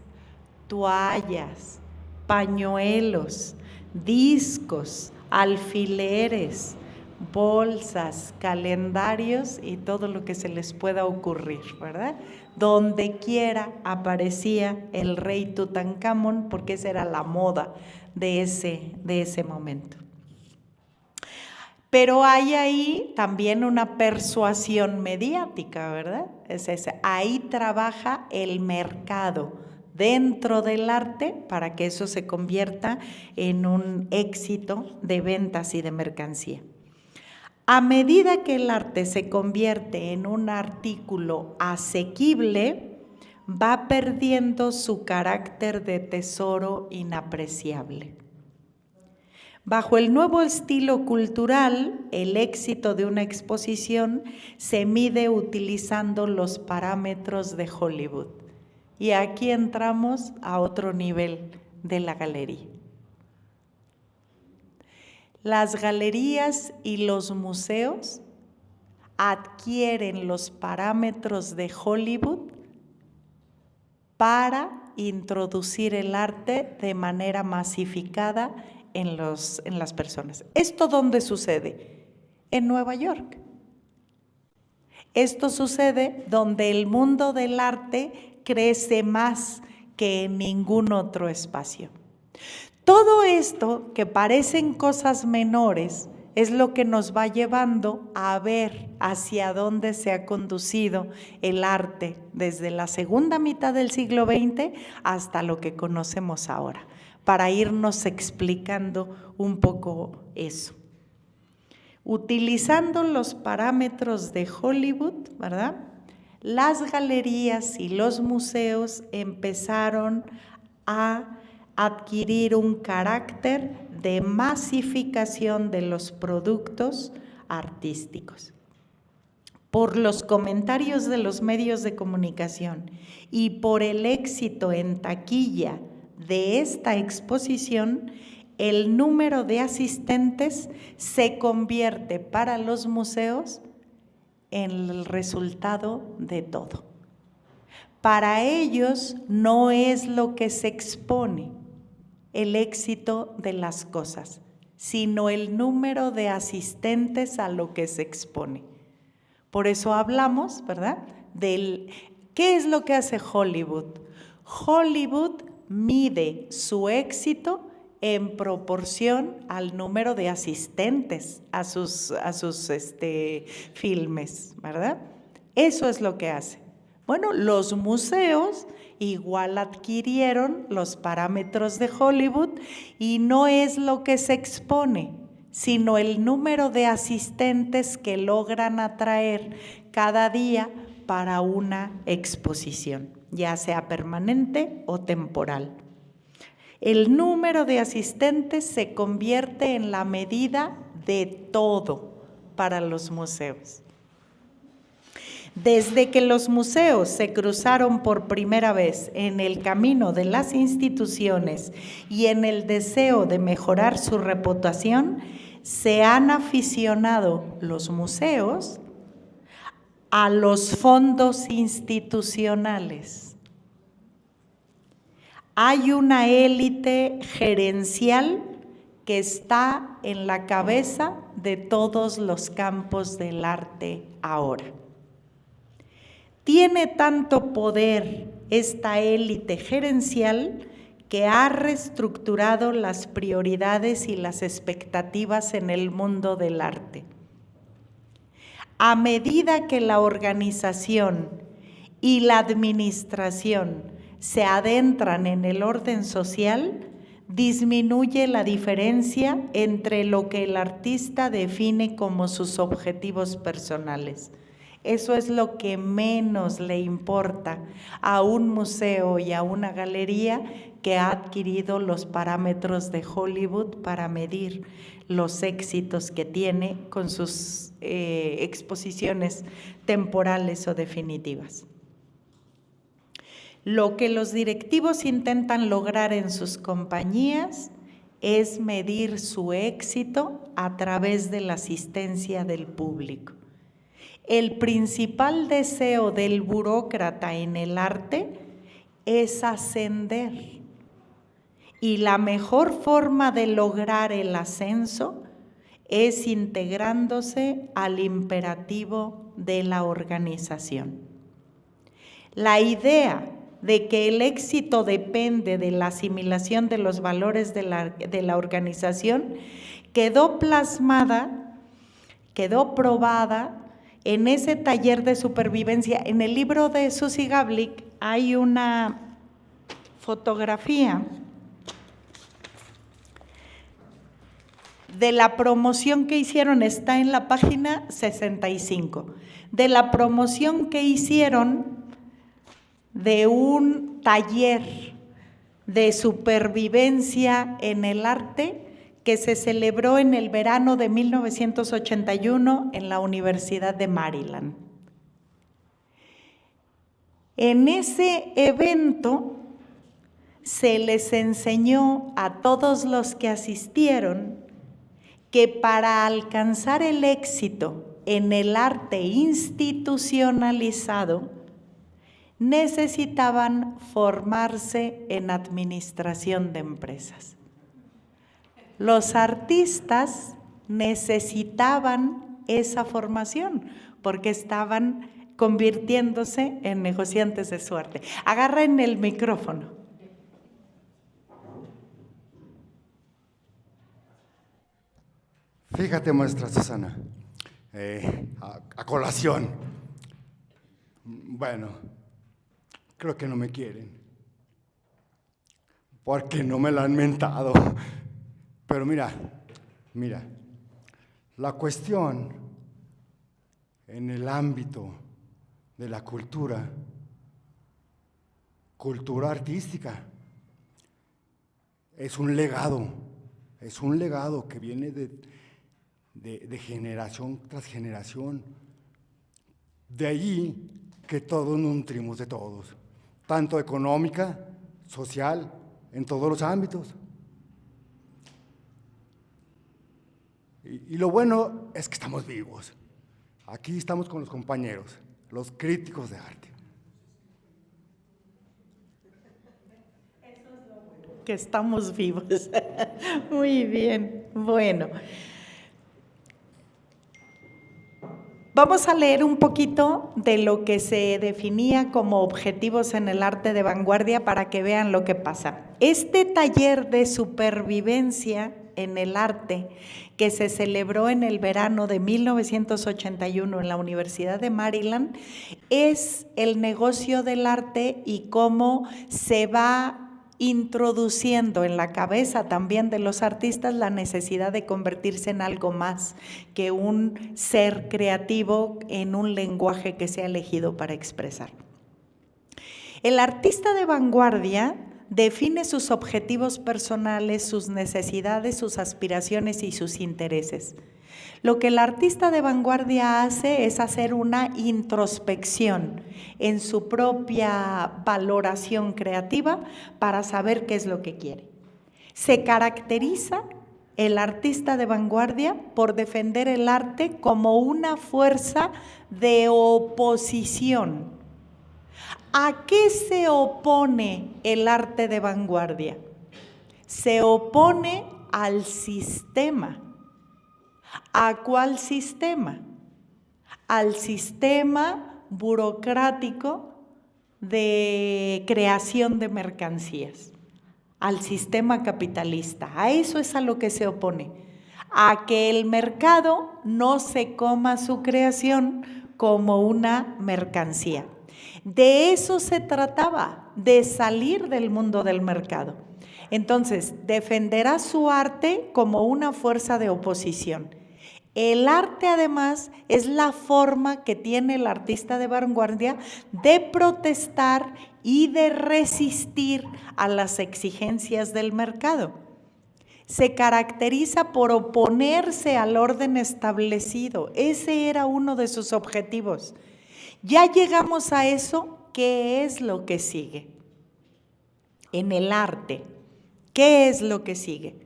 toallas, pañuelos, discos, alfileres, bolsas, calendarios y todo lo que se les pueda ocurrir, ¿verdad? Donde quiera aparecía el rey Tutankamón, porque esa era la moda de ese momento. Pero hay ahí también una persuasión mediática, ¿verdad? Ahí trabaja el mercado dentro del arte para que eso se convierta en un éxito de ventas y de mercancía. A medida que el arte se convierte en un artículo asequible, va perdiendo su carácter de tesoro inapreciable. Bajo el nuevo estilo cultural, el éxito de una exposición se mide utilizando los parámetros de Hollywood. Y aquí entramos a otro nivel de la galería. Las galerías y los museos adquieren los parámetros de Hollywood para introducir el arte de manera masificada en las personas. ¿Esto dónde sucede? En Nueva York. Esto sucede donde el mundo del arte crece más que en ningún otro espacio. Todo esto, que parecen cosas menores, es lo que nos va llevando a ver hacia dónde se ha conducido el arte desde la segunda mitad del siglo XX hasta lo que conocemos ahora, para irnos explicando un poco eso. Utilizando los parámetros de Hollywood, ¿verdad? Las galerías y los museos empezaron a adquirir un carácter de masificación de los productos artísticos. Por los comentarios de los medios de comunicación y por el éxito en taquilla de esta exposición, el número de asistentes se convierte para los museos en el resultado de todo. Para ellos no es lo que se expone el éxito de las cosas, sino el número de asistentes a lo que se expone. Por eso hablamos, ¿verdad?, del ¿qué es lo que hace Hollywood? Hollywood mide su éxito en proporción al número de asistentes a sus filmes, ¿verdad? Eso es lo que hace. Bueno, los museos igual adquirieron los parámetros de Hollywood y no es lo que se expone, sino el número de asistentes que logran atraer cada día para una exposición, ya sea permanente o temporal. El número de asistentes se convierte en la medida de todo para los museos. Desde que los museos se cruzaron por primera vez en el camino de las instituciones y en el deseo de mejorar su reputación, se han aficionado los museos a los fondos institucionales. Hay una élite gerencial que está en la cabeza de todos los campos del arte ahora. Tiene tanto poder esta élite gerencial que ha reestructurado las prioridades y las expectativas en el mundo del arte. A medida que la organización y la administración se adentran en el orden social, disminuye la diferencia entre lo que el artista define como sus objetivos personales. Eso es lo que menos le importa a un museo y a una galería que ha adquirido los parámetros de Hollywood para medir los éxitos que tiene con sus exposiciones temporales o definitivas. Lo que los directivos intentan lograr en sus compañías es medir su éxito a través de la asistencia del público. El principal deseo del burócrata en el arte es ascender, y la mejor forma de lograr el ascenso es integrándose al imperativo de la organización. La idea de que el éxito depende de la asimilación de los valores de la organización quedó plasmada, quedó probada en ese taller de supervivencia. En el libro de Susie Gablik hay una fotografía de la promoción que hicieron, está en la página 65, de la promoción que hicieron de un taller de supervivencia en el arte que se celebró en el verano de 1981 en la Universidad de Maryland. En ese evento se les enseñó a todos los que asistieron que para alcanzar el éxito en el arte institucionalizado necesitaban formarse en administración de empresas. Los artistas necesitaban esa formación porque estaban convirtiéndose en negociantes de su arte. Agarren el micrófono. Fíjate, maestra Susana, a colación. Bueno, creo que no me quieren, porque no me la han mentado. Pero mira, la cuestión en el ámbito de la cultura artística, es un legado que viene de generación tras generación. De allí que todos nos nutrimos de todos, tanto económica, social, en todos los ámbitos. Y lo bueno es que estamos vivos. Aquí estamos con los compañeros, los críticos de arte. Que estamos vivos. Muy bien, bueno. Vamos a leer un poquito de lo que se definía como objetivos en el arte de vanguardia para que vean lo que pasa. Este taller de supervivencia en el arte que se celebró en el verano de 1981 en la Universidad de Maryland es el negocio del arte y cómo se va introduciendo en la cabeza también de los artistas la necesidad de convertirse en algo más que un ser creativo en un lenguaje que sea elegido para expresar. El artista de vanguardia define sus objetivos personales, sus necesidades, sus aspiraciones y sus intereses. Lo que el artista de vanguardia hace es hacer una introspección en su propia valoración creativa para saber qué es lo que quiere. Se caracteriza el artista de vanguardia por defender el arte como una fuerza de oposición. ¿A qué se opone el arte de vanguardia? Se opone al sistema. ¿A cuál sistema? Al sistema burocrático de creación de mercancías, al sistema capitalista. A eso es a lo que se opone, a que el mercado no se coma su creación como una mercancía. De eso se trataba, de salir del mundo del mercado. Entonces, defenderá su arte como una fuerza de oposición. El arte, además, es la forma que tiene el artista de vanguardia de protestar y de resistir a las exigencias del mercado. Se caracteriza por oponerse al orden establecido. Ese era uno de sus objetivos. Ya llegamos a eso. ¿Qué es lo que sigue? En el arte, ¿qué es lo que sigue?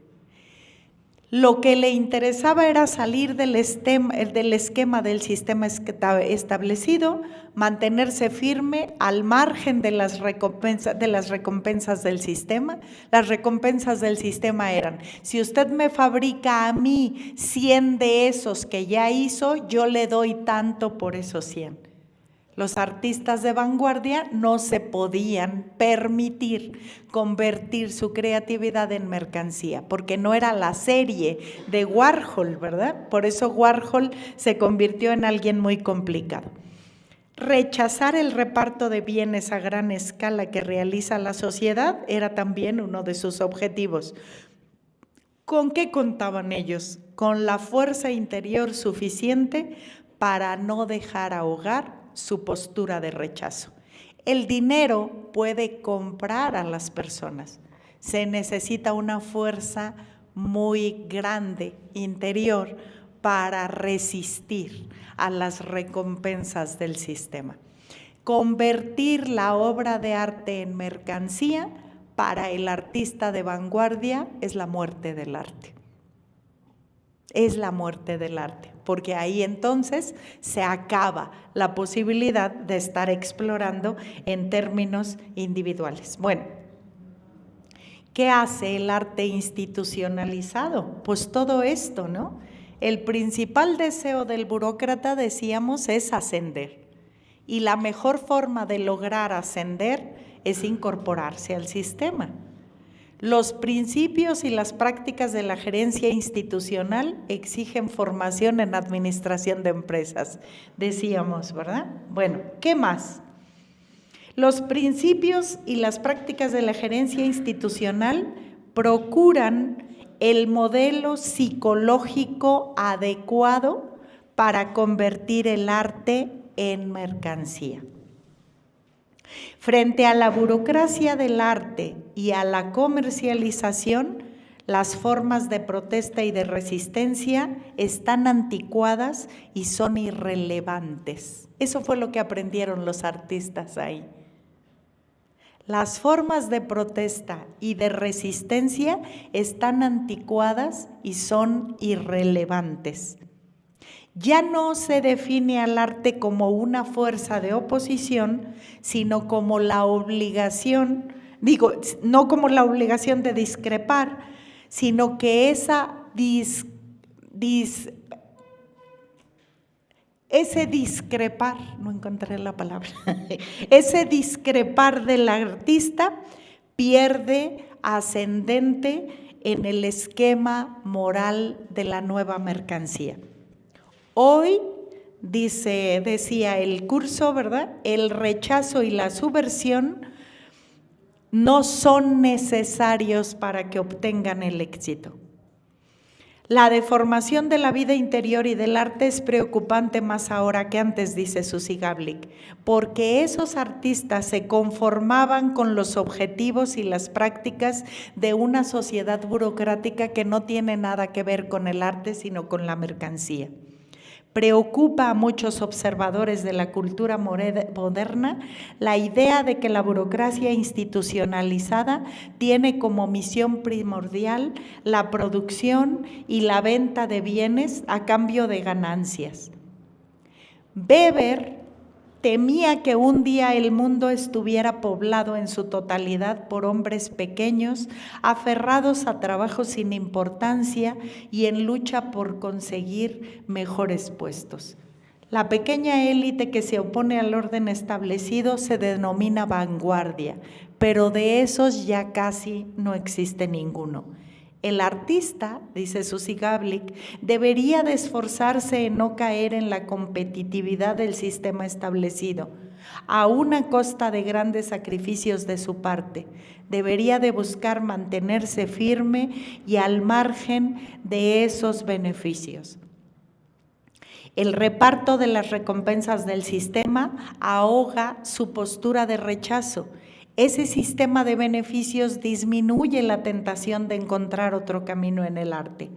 Lo que le interesaba era salir del esquema del sistema establecido, mantenerse firme al margen de las recompensas del sistema. Las recompensas del sistema eran: si usted me fabrica a mí 100 de esos que ya hizo, yo le doy tanto por esos 100. Los artistas de vanguardia no se podían permitir convertir su creatividad en mercancía, porque no era la serie de Warhol, ¿verdad? Por eso Warhol se convirtió en alguien muy complicado. Rechazar el reparto de bienes a gran escala que realiza la sociedad era también uno de sus objetivos. ¿Con qué contaban ellos? Con la fuerza interior suficiente para no dejar ahogar su postura de rechazo. El dinero puede comprar a las personas. Se necesita una fuerza muy grande interior para resistir a las recompensas del sistema. Convertir la obra de arte en mercancía para el artista de vanguardia es la muerte del arte. Es la muerte del arte, porque ahí entonces se acaba la posibilidad de estar explorando en términos individuales. Bueno, ¿qué hace el arte institucionalizado? Pues todo esto, ¿no? El principal deseo del burócrata, decíamos, es ascender. Y la mejor forma de lograr ascender es incorporarse al sistema. Los principios y las prácticas de la gerencia institucional exigen formación en administración de empresas, decíamos, ¿verdad? Bueno, ¿qué más? Los principios y las prácticas de la gerencia institucional procuran el modelo psicológico adecuado para convertir el arte en mercancía. Frente a la burocracia del arte y a la comercialización, las formas de protesta y de resistencia están anticuadas y son irrelevantes. Eso fue lo que aprendieron los artistas ahí. Las formas de protesta y de resistencia están anticuadas y son irrelevantes. Ya no se define al arte como una fuerza de oposición, sino como la obligación, no como la obligación de discrepar, sino que ese discrepar, no encontré la palabra, ese discrepar del artista pierde ascendente en el esquema moral de la nueva mercancía. Hoy, decía el curso, ¿verdad? El rechazo y la subversión no son necesarios para que obtengan el éxito. La deformación de la vida interior y del arte es preocupante más ahora que antes, dice Suzy Gablik, porque esos artistas se conformaban con los objetivos y las prácticas de una sociedad burocrática que no tiene nada que ver con el arte, sino con la mercancía. Preocupa a muchos observadores de la cultura moderna la idea de que la burocracia institucionalizada tiene como misión primordial la producción y la venta de bienes a cambio de ganancias. Weber temía que un día el mundo estuviera poblado en su totalidad por hombres pequeños, aferrados a trabajos sin importancia y en lucha por conseguir mejores puestos. La pequeña élite que se opone al orden establecido se denomina vanguardia, pero de esos ya casi no existe ninguno. El artista, dice Suzy Gablik, debería de esforzarse en no caer en la competitividad del sistema establecido, a una costa de grandes sacrificios de su parte. Debería de buscar mantenerse firme y al margen de esos beneficios. El reparto de las recompensas del sistema ahoga su postura de rechazo. Ese sistema de beneficios disminuye la tentación de encontrar otro camino en el arte.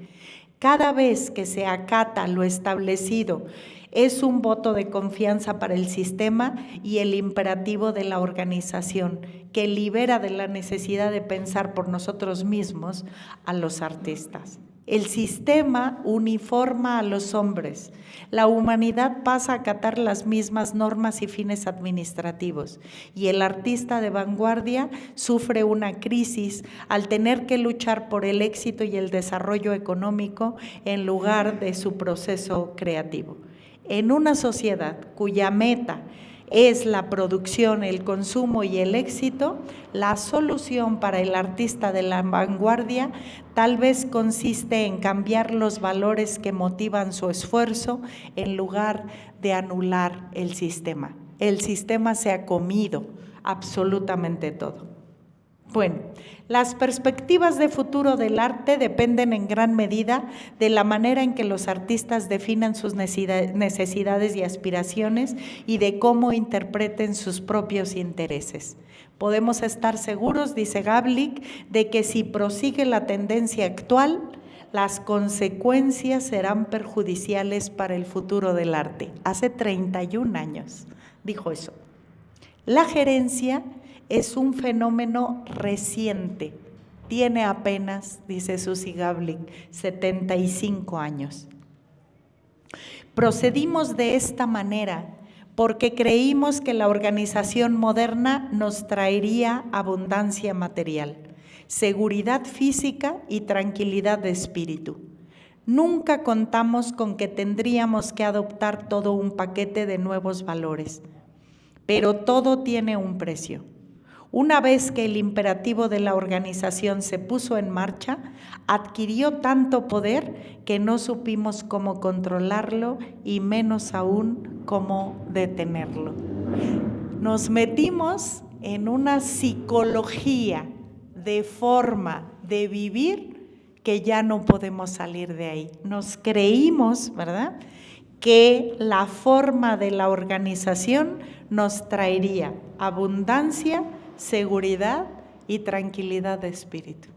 Cada vez que se acata lo establecido, es un voto de confianza para el sistema y el imperativo de la organización, que libera de la necesidad de pensar por nosotros mismos a los artistas. El sistema uniforma a los hombres. La humanidad pasa a acatar las mismas normas y fines administrativos, y el artista de vanguardia sufre una crisis al tener que luchar por el éxito y el desarrollo económico en lugar de su proceso creativo. En una sociedad cuya meta es la producción, el consumo y el éxito, la solución para el artista de la vanguardia tal vez consiste en cambiar los valores que motivan su esfuerzo en lugar de anular el sistema. El sistema se ha comido absolutamente todo. Bueno, las perspectivas de futuro del arte dependen en gran medida de la manera en que los artistas definan sus necesidades y aspiraciones y de cómo interpreten sus propios intereses. Podemos estar seguros, dice Gablik, de que si prosigue la tendencia actual, las consecuencias serán perjudiciales para el futuro del arte. Hace 31 años dijo eso. La gerencia es un fenómeno reciente, tiene apenas, dice Susie Gablik, 75 años. Procedimos de esta manera porque creímos que la organización moderna nos traería abundancia material, seguridad física y tranquilidad de espíritu. Nunca contamos con que tendríamos que adoptar todo un paquete de nuevos valores, pero todo tiene un precio. Una vez que el imperativo de la organización se puso en marcha, adquirió tanto poder que no supimos cómo controlarlo y menos aún cómo detenerlo. Nos metimos en una psicología de forma de vivir que ya no podemos salir de ahí. Nos creímos, ¿verdad?, que la forma de la organización nos traería abundancia, seguridad y tranquilidad de espíritu.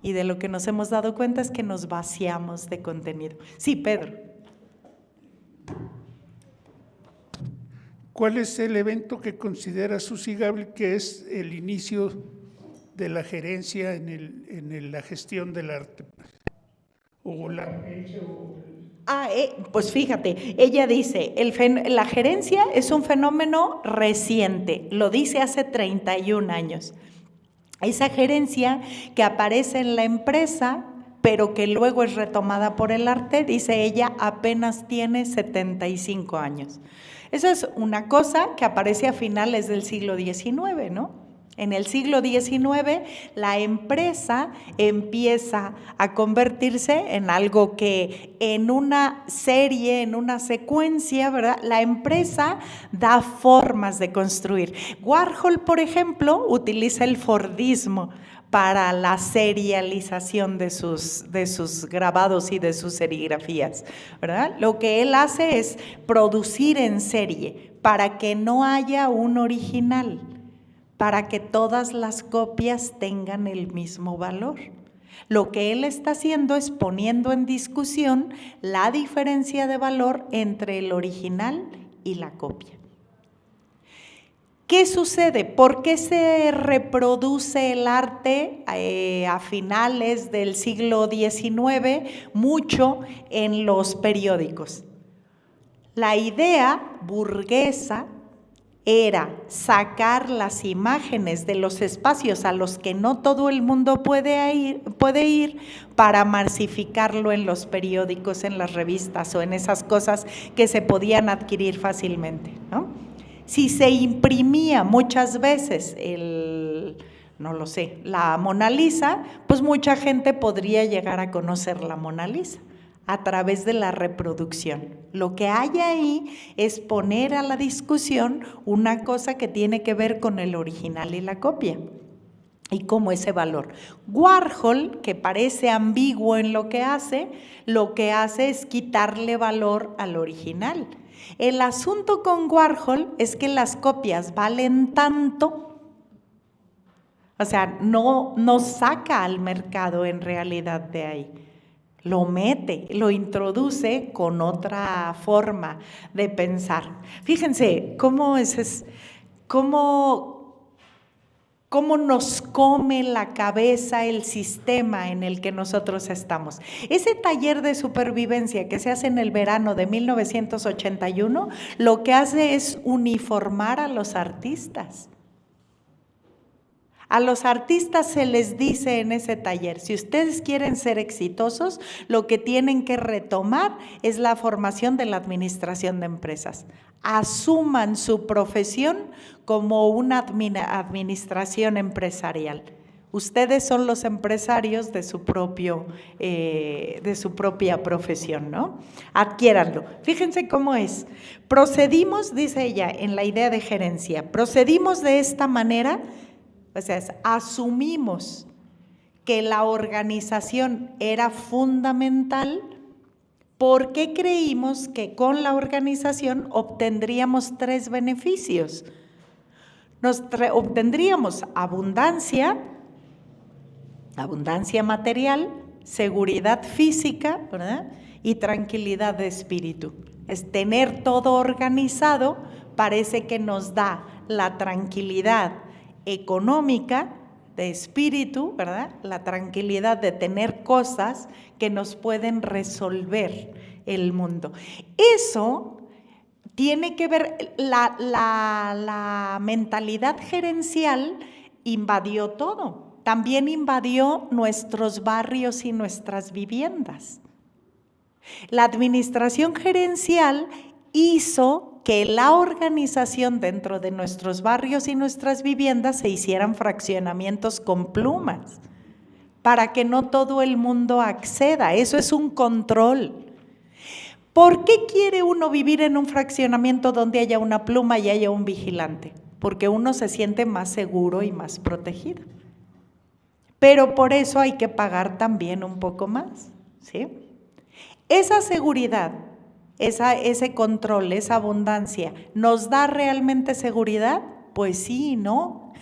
Y de lo que nos hemos dado cuenta es que nos vaciamos de contenido. Sí, Pedro. ¿Cuál es el evento que considera Susie Gablik que es el inicio de la gerencia en la gestión del arte? Pues fíjate, ella dice, la gerencia es un fenómeno reciente, lo dice hace 31 años. Esa gerencia que aparece en la empresa, pero que luego es retomada por el arte, dice ella, apenas tiene 75 años. Eso es una cosa que aparece a finales del siglo XIX, ¿no? En el siglo XIX, la empresa empieza a convertirse en algo que en una serie, en una secuencia, ¿verdad? La empresa da formas de construir. Warhol, por ejemplo, utiliza el Fordismo para la serialización de sus grabados y de sus serigrafías, ¿verdad? Lo que él hace es producir en serie para que no haya un original, para que todas las copias tengan el mismo valor. Lo que él está haciendo es poniendo en discusión la diferencia de valor entre el original y la copia. ¿Qué sucede? ¿Por qué se reproduce el arte a finales del siglo XIX mucho en los periódicos? La idea burguesa era sacar las imágenes de los espacios a los que no todo el mundo puede ir para masificarlo en los periódicos, en las revistas o en esas cosas que se podían adquirir fácilmente, ¿no? Si se imprimía muchas veces la Mona Lisa, pues mucha gente podría llegar a conocer la Mona Lisa a través de la reproducción. Lo que hay ahí es poner a la discusión una cosa que tiene que ver con el original y la copia, y cómo ese valor. Warhol, que parece ambiguo en lo que hace es quitarle valor al original. El asunto con Warhol es que las copias valen tanto, o sea, no saca al mercado en realidad de ahí. Lo mete, lo introduce con otra forma de pensar. Fíjense cómo nos come la cabeza el sistema en el que nosotros estamos. Ese taller de supervivencia que se hace en el verano de 1981, lo que hace es uniformar a los artistas. A los artistas se les dice en ese taller, si ustedes quieren ser exitosos, lo que tienen que retomar es la formación de la administración de empresas. Asuman su profesión como una administración empresarial. Ustedes son los empresarios de su propia profesión, ¿no? Adquiéranlo. Fíjense cómo es. Procedimos, dice ella, en la idea de gerencia, procedimos de esta manera O sea, asumimos que la organización era fundamental porque creímos que con la organización obtendríamos 3 beneficios. Obtendríamos abundancia material, seguridad física, ¿verdad? Y tranquilidad de espíritu. Es tener todo organizado, parece que nos da la tranquilidad económica, de espíritu, ¿verdad? La tranquilidad de tener cosas que nos pueden resolver el mundo. Eso tiene que ver, la mentalidad gerencial invadió todo. También invadió nuestros barrios y nuestras viviendas. La administración gerencial hizo que la organización dentro de nuestros barrios y nuestras viviendas se hicieran fraccionamientos con plumas, para que no todo el mundo acceda. Eso es un control. ¿Por qué quiere uno vivir en un fraccionamiento donde haya una pluma y haya un vigilante? Porque uno se siente más seguro y más protegido. Pero por eso hay que pagar también un poco más, ¿sí? Esa seguridad, ese control, esa abundancia, ¿nos da realmente seguridad? Pues sí y no.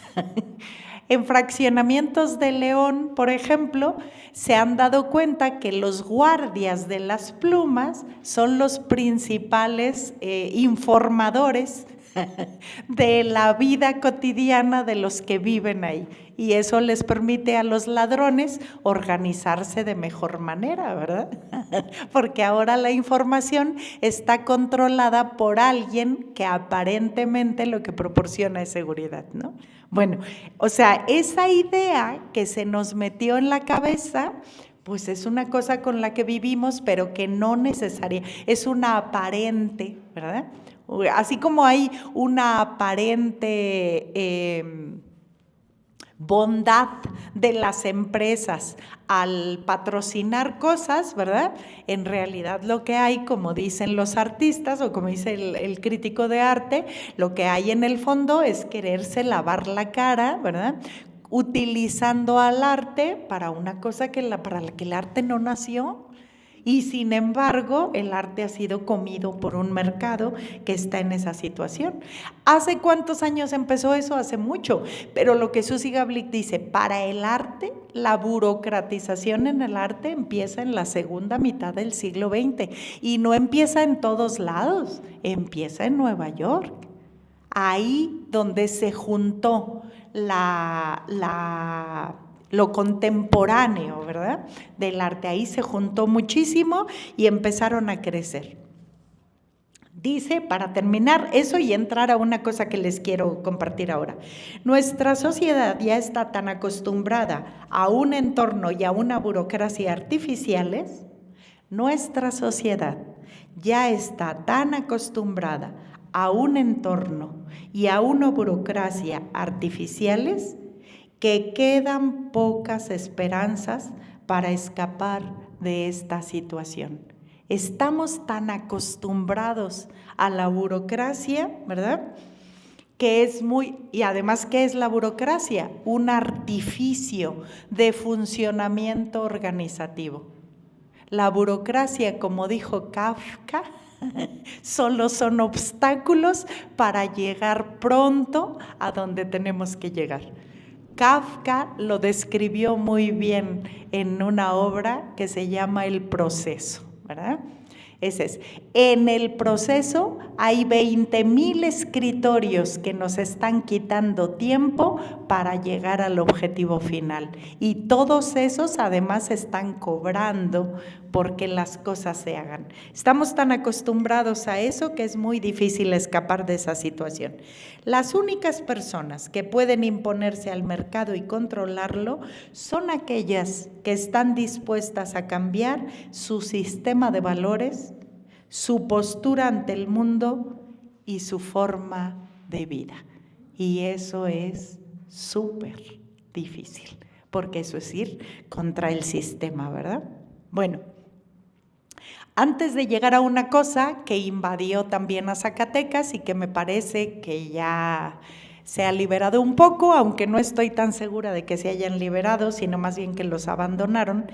En fraccionamientos de León, por ejemplo, se han dado cuenta que los guardias de las plumas son los principales informadores de la vida cotidiana de los que viven ahí. Y eso les permite a los ladrones organizarse de mejor manera, ¿verdad? Porque ahora la información está controlada por alguien que aparentemente lo que proporciona es seguridad, ¿no? Bueno, o sea, esa idea que se nos metió en la cabeza, pues es una cosa con la que vivimos, pero que no necesaria, es una aparente, ¿verdad? Así como hay una aparente bondad de las empresas al patrocinar cosas, ¿verdad? En realidad lo que hay, como dicen los artistas o como dice el crítico de arte, lo que hay en el fondo es quererse lavar la cara, ¿verdad? Utilizando al arte para una cosa para la que el arte no nació. Y sin embargo, el arte ha sido comido por un mercado que está en esa situación. ¿Hace cuántos años empezó eso? Hace mucho. Pero lo que Suzy Gablik dice, para el arte, la burocratización en el arte empieza en la segunda mitad del siglo XX. Y no empieza en todos lados, empieza en Nueva York. Ahí donde se juntó lo contemporáneo, ¿verdad? Del arte, ahí se juntó muchísimo y empezaron a crecer. Dice, para terminar eso y entrar a una cosa que les quiero compartir ahora, nuestra sociedad ya está tan acostumbrada a un entorno y a una burocracia artificiales, nuestra sociedad ya está tan acostumbrada a un entorno y a una burocracia artificiales que quedan pocas esperanzas para escapar de esta situación. Estamos tan acostumbrados a la burocracia, ¿verdad? Y además, ¿qué es la burocracia? Un artificio de funcionamiento organizativo. La burocracia, como dijo Kafka, solo son obstáculos para llegar pronto a donde tenemos que llegar. Kafka lo describió muy bien en una obra que se llama El proceso, ¿verdad? Ese es. En el proceso hay 20,000 escritorios que nos están quitando tiempo para llegar al objetivo final. Y todos esos además están cobrando porque las cosas se hagan. Estamos tan acostumbrados a eso que es muy difícil escapar de esa situación. Las únicas personas que pueden imponerse al mercado y controlarlo son aquellas que están dispuestas a cambiar su sistema de valores, su postura ante el mundo y su forma de vida. Y eso es súper difícil, porque eso es ir contra el sistema, ¿verdad? Bueno, antes de llegar a una cosa que invadió también a Zacatecas y que me parece que ya se ha liberado un poco, aunque no estoy tan segura de que se hayan liberado, sino más bien que los abandonaron.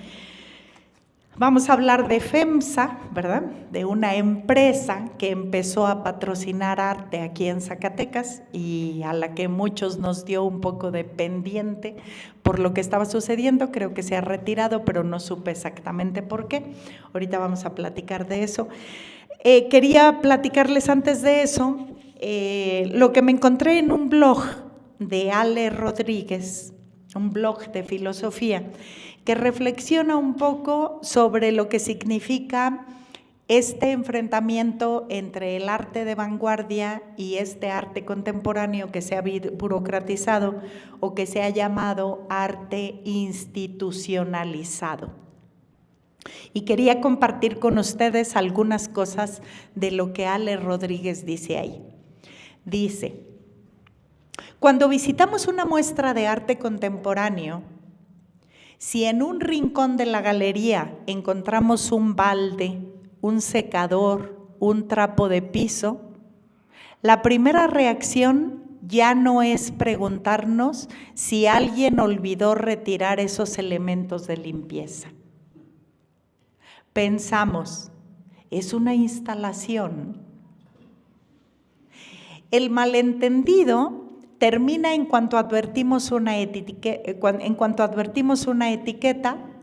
Vamos a hablar de FEMSA, ¿verdad? De una empresa que empezó a patrocinar arte aquí en Zacatecas y a la que muchos nos dio un poco de pendiente por lo que estaba sucediendo. Creo que se ha retirado, pero no supe exactamente por qué. Ahorita vamos a platicar de eso. Quería platicarles antes de eso lo que me encontré en un blog de Ale Rodríguez, un blog de filosofía, que reflexiona un poco sobre lo que significa este enfrentamiento entre el arte de vanguardia y este arte contemporáneo que se ha burocratizado o que se ha llamado arte institucionalizado. Y quería compartir con ustedes algunas cosas de lo que Ale Rodríguez dice ahí. Dice: cuando visitamos una muestra de arte contemporáneo, si en un rincón de la galería encontramos un balde, un secador, un trapo de piso, la primera reacción ya no es preguntarnos si alguien olvidó retirar esos elementos de limpieza. Pensamos, es una instalación. El malentendido termina en cuanto advertimos una etiqueta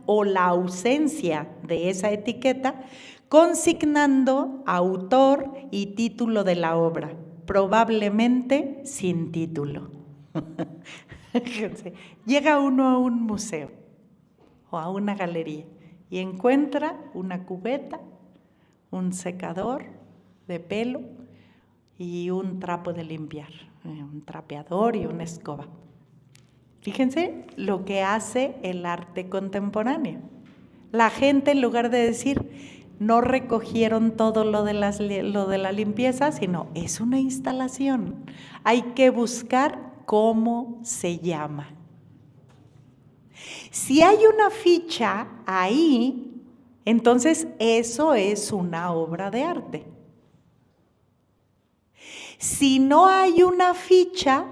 o la ausencia de esa etiqueta, consignando autor y título de la obra, probablemente sin título. Llega uno a un museo o a una galería y encuentra una cubeta, un secador de pelo y un trapo de limpiar, un trapeador y una escoba. Fíjense lo que hace el arte contemporáneo. La gente, en lugar de decir, no recogieron todo lo de la limpieza, sino es una instalación. Hay que buscar cómo se llama. Si hay una ficha ahí, entonces eso es una obra de arte. Si no hay una ficha,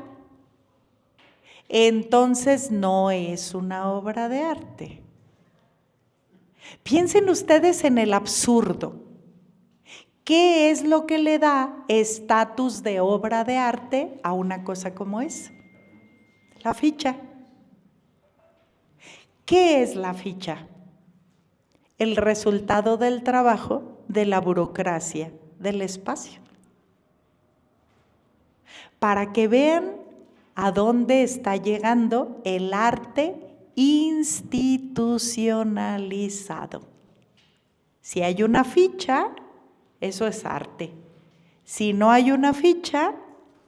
entonces no es una obra de arte. Piensen ustedes en el absurdo. ¿Qué es lo que le da estatus de obra de arte a una cosa como esa? La ficha. ¿Qué es la ficha? El resultado del trabajo de la burocracia del espacio. Para que vean a dónde está llegando el arte institucionalizado. Si hay una ficha, eso es arte. Si no hay una ficha,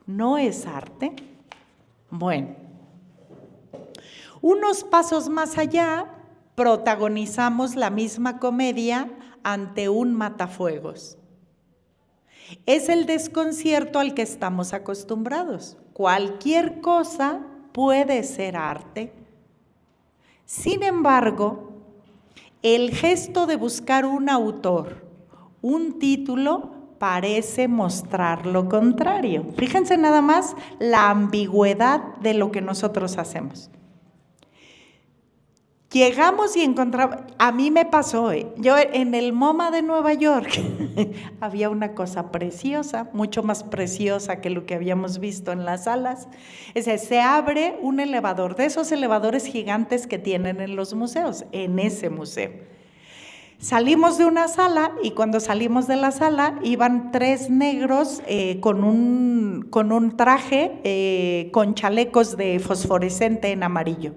no es arte. Bueno, unos pasos más allá, protagonizamos la misma comedia ante un matafuegos. Es el desconcierto al que estamos acostumbrados. Cualquier cosa puede ser arte. Sin embargo, el gesto de buscar un autor, un título, parece mostrar lo contrario. Fíjense nada más la ambigüedad de lo que nosotros hacemos. Llegamos y encontramos, a mí me pasó, yo en el MoMA de Nueva York había una cosa preciosa, mucho más preciosa que lo que habíamos visto en las salas. Se abre un elevador, de esos elevadores gigantes que tienen en los museos, en ese museo. Salimos de una sala y cuando salimos de la sala iban 3 negros con un traje con chalecos de fosforescente en amarillo.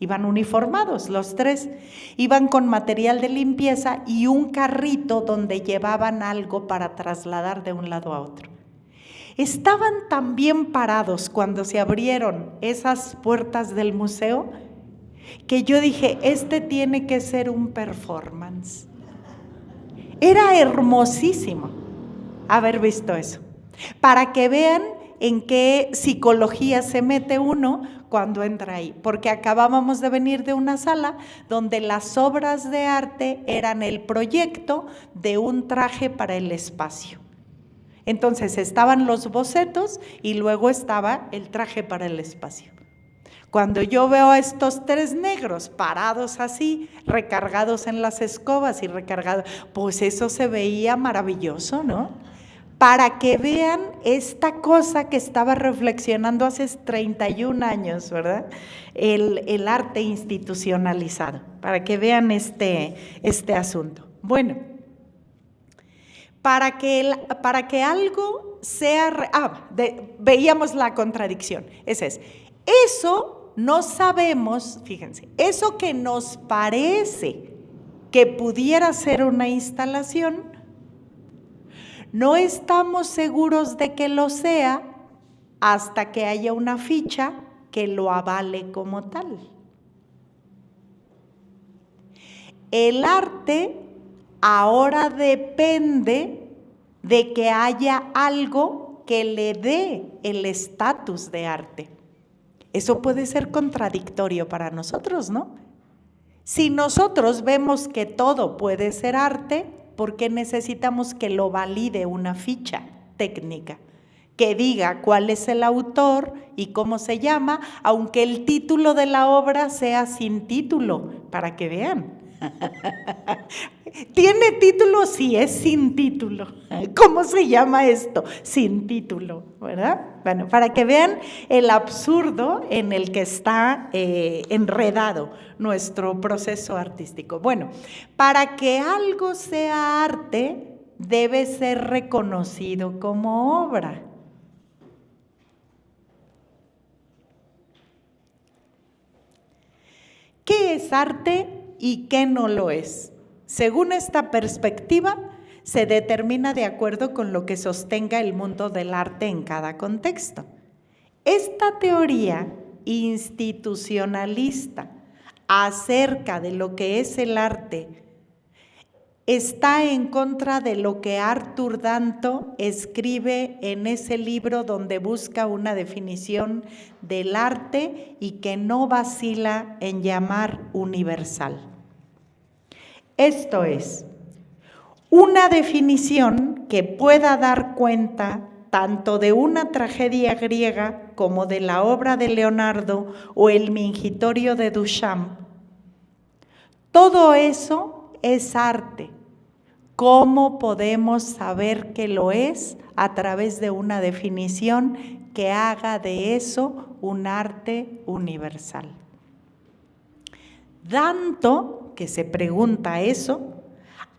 Iban uniformados los 3, iban con material de limpieza y un carrito donde llevaban algo para trasladar de un lado a otro. Estaban tan bien parados cuando se abrieron esas puertas del museo que yo dije, este tiene que ser un performance. Era hermosísimo haber visto eso, para que vean en qué psicología se mete uno cuando entra ahí, porque acabábamos de venir de una sala donde las obras de arte eran el proyecto de un traje para el espacio. Entonces estaban los bocetos y luego estaba el traje para el espacio. Cuando yo veo a estos 3 negros parados así, recargados en las escobas y recargados, pues eso se veía maravilloso, ¿no? Para que vean esta cosa que estaba reflexionando hace 31 años, ¿verdad? El arte institucionalizado, para que vean este asunto. Bueno, para que algo sea... veíamos la contradicción, ese es. Eso no sabemos, fíjense, eso que nos parece que pudiera ser una instalación, no estamos seguros de que lo sea hasta que haya una ficha que lo avale como tal. El arte ahora depende de que haya algo que le dé el estatus de arte. Eso puede ser contradictorio para nosotros, ¿no? Si nosotros vemos que todo puede ser arte, ¿por qué necesitamos que lo valide una ficha técnica? Que diga cuál es el autor y cómo se llama, aunque el título de la obra sea sin título, para que vean. ¿Tiene título? Sí, es sin título. ¿Cómo se llama esto? Sin título, ¿verdad? Bueno, para que vean el absurdo en el que está enredado nuestro proceso artístico. Bueno, para que algo sea arte, debe ser reconocido como obra. ¿Qué es arte y qué no lo es? Según esta perspectiva, se determina de acuerdo con lo que sostenga el mundo del arte en cada contexto. Esta teoría institucionalista acerca de lo que es el arte está en contra de lo que Arthur Danto escribe en ese libro donde busca una definición del arte y que no vacila en llamar universal. Esto es, una definición que pueda dar cuenta tanto de una tragedia griega como de la obra de Leonardo o el Mingitorio de Duchamp. Todo eso es arte. ¿Cómo podemos saber que lo es? A través de una definición que haga de eso un arte universal. Danto, que se pregunta eso,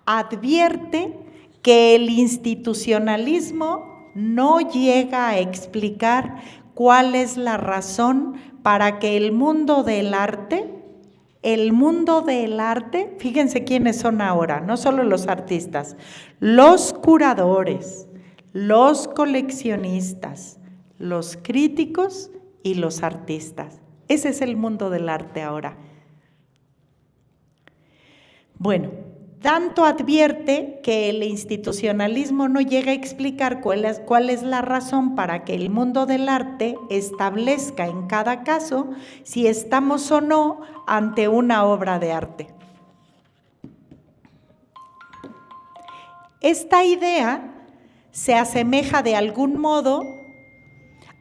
advierte que el institucionalismo no llega a explicar cuál es la razón para que el mundo del arte, fíjense quiénes son ahora, no solo los artistas, los curadores, los coleccionistas, los críticos y los artistas. Ese es el mundo del arte ahora. Bueno, Danto advierte que el institucionalismo no llega a explicar cuál es la razón para que el mundo del arte establezca en cada caso si estamos o no ante una obra de arte. Esta idea se asemeja de algún modo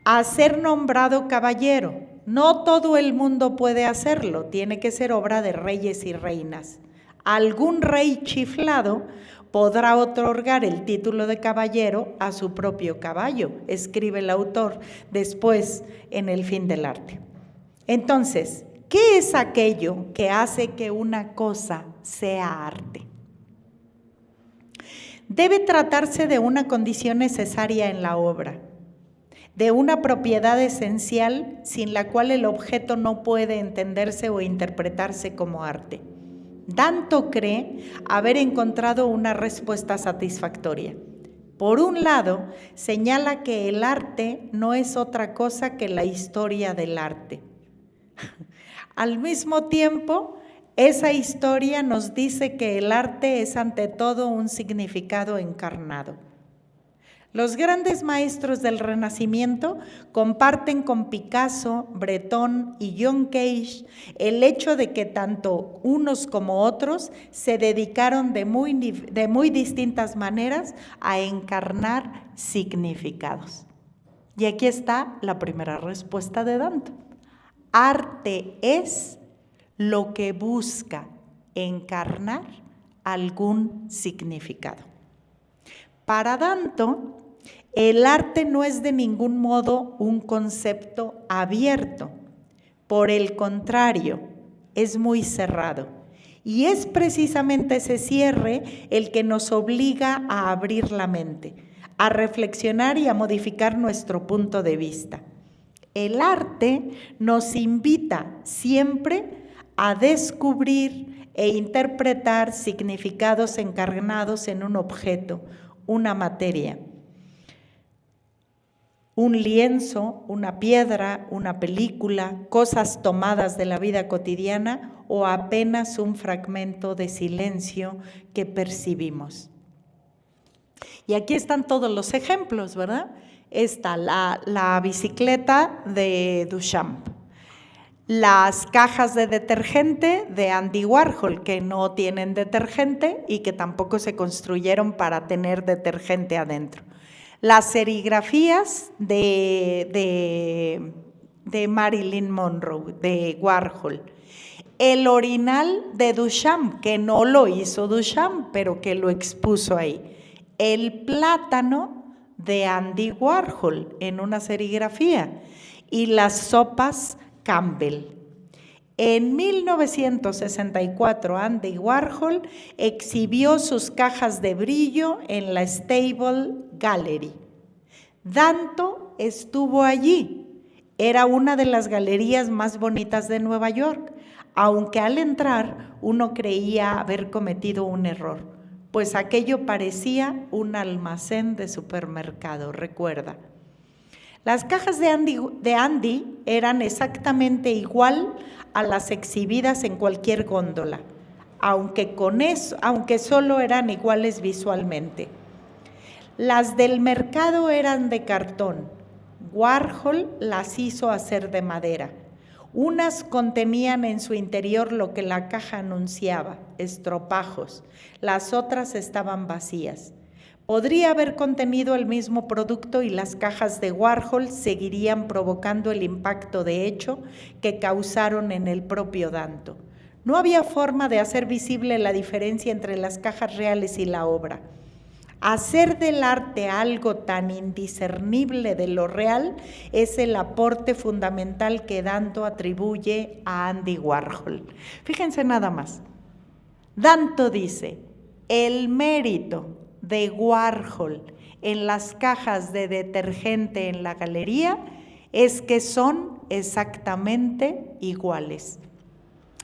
a ser nombrado caballero. No todo el mundo puede hacerlo, tiene que ser obra de reyes y reinas. Algún rey chiflado podrá otorgar el título de caballero a su propio caballo, escribe el autor después en El fin del arte. Entonces, ¿qué es aquello que hace que una cosa sea arte? Debe tratarse de una condición necesaria en la obra, de una propiedad esencial sin la cual el objeto no puede entenderse o interpretarse como arte. Danto cree haber encontrado una respuesta satisfactoria. Por un lado, señala que el arte no es otra cosa que la historia del arte. Al mismo tiempo, esa historia nos dice que el arte es ante todo un significado encarnado. Los grandes maestros del Renacimiento comparten con Picasso, Breton y John Cage el hecho de que tanto unos como otros se dedicaron de muy distintas maneras a encarnar significados. Y aquí está la primera respuesta de Danto. Arte es lo que busca encarnar algún significado. Para Danto, el arte no es de ningún modo un concepto abierto. Por el contrario, es muy cerrado. Y es precisamente ese cierre el que nos obliga a abrir la mente, a reflexionar y a modificar nuestro punto de vista. El arte nos invita siempre a descubrir e interpretar significados encarnados en un objeto, una materia, un lienzo, una piedra, una película, cosas tomadas de la vida cotidiana o apenas un fragmento de silencio que percibimos. Y aquí están todos los ejemplos, ¿verdad? Está la bicicleta de Duchamp, las cajas de detergente de Andy Warhol, que no tienen detergente y que tampoco se construyeron para tener detergente adentro. Las serigrafías de Marilyn Monroe, de Warhol. El orinal de Duchamp, que no lo hizo Duchamp, pero que lo expuso ahí. El plátano de Andy Warhol en una serigrafía. Y las sopas Campbell. En 1964, Andy Warhol exhibió sus cajas de brillo en la Stable Gallery. Danto estuvo allí. Era una de las galerías más bonitas de Nueva York, aunque al entrar uno creía haber cometido un error, pues aquello parecía un almacén de supermercado, recuerda. Las cajas de Andy eran exactamente igual a las exhibidas en cualquier góndola, aunque solo eran iguales visualmente. Las del mercado eran de cartón. Warhol las hizo hacer de madera. Unas contenían en su interior lo que la caja anunciaba, estropajos. Las otras estaban vacías. Podría haber contenido el mismo producto y las cajas de Warhol seguirían provocando el impacto de hecho que causaron en el propio Danto. No había forma de hacer visible la diferencia entre las cajas reales y la obra. Hacer del arte algo tan indiscernible de lo real es el aporte fundamental que Danto atribuye a Andy Warhol. Fíjense nada más. Danto dice, el mérito de Warhol en las cajas de detergente en la galería es que son exactamente iguales.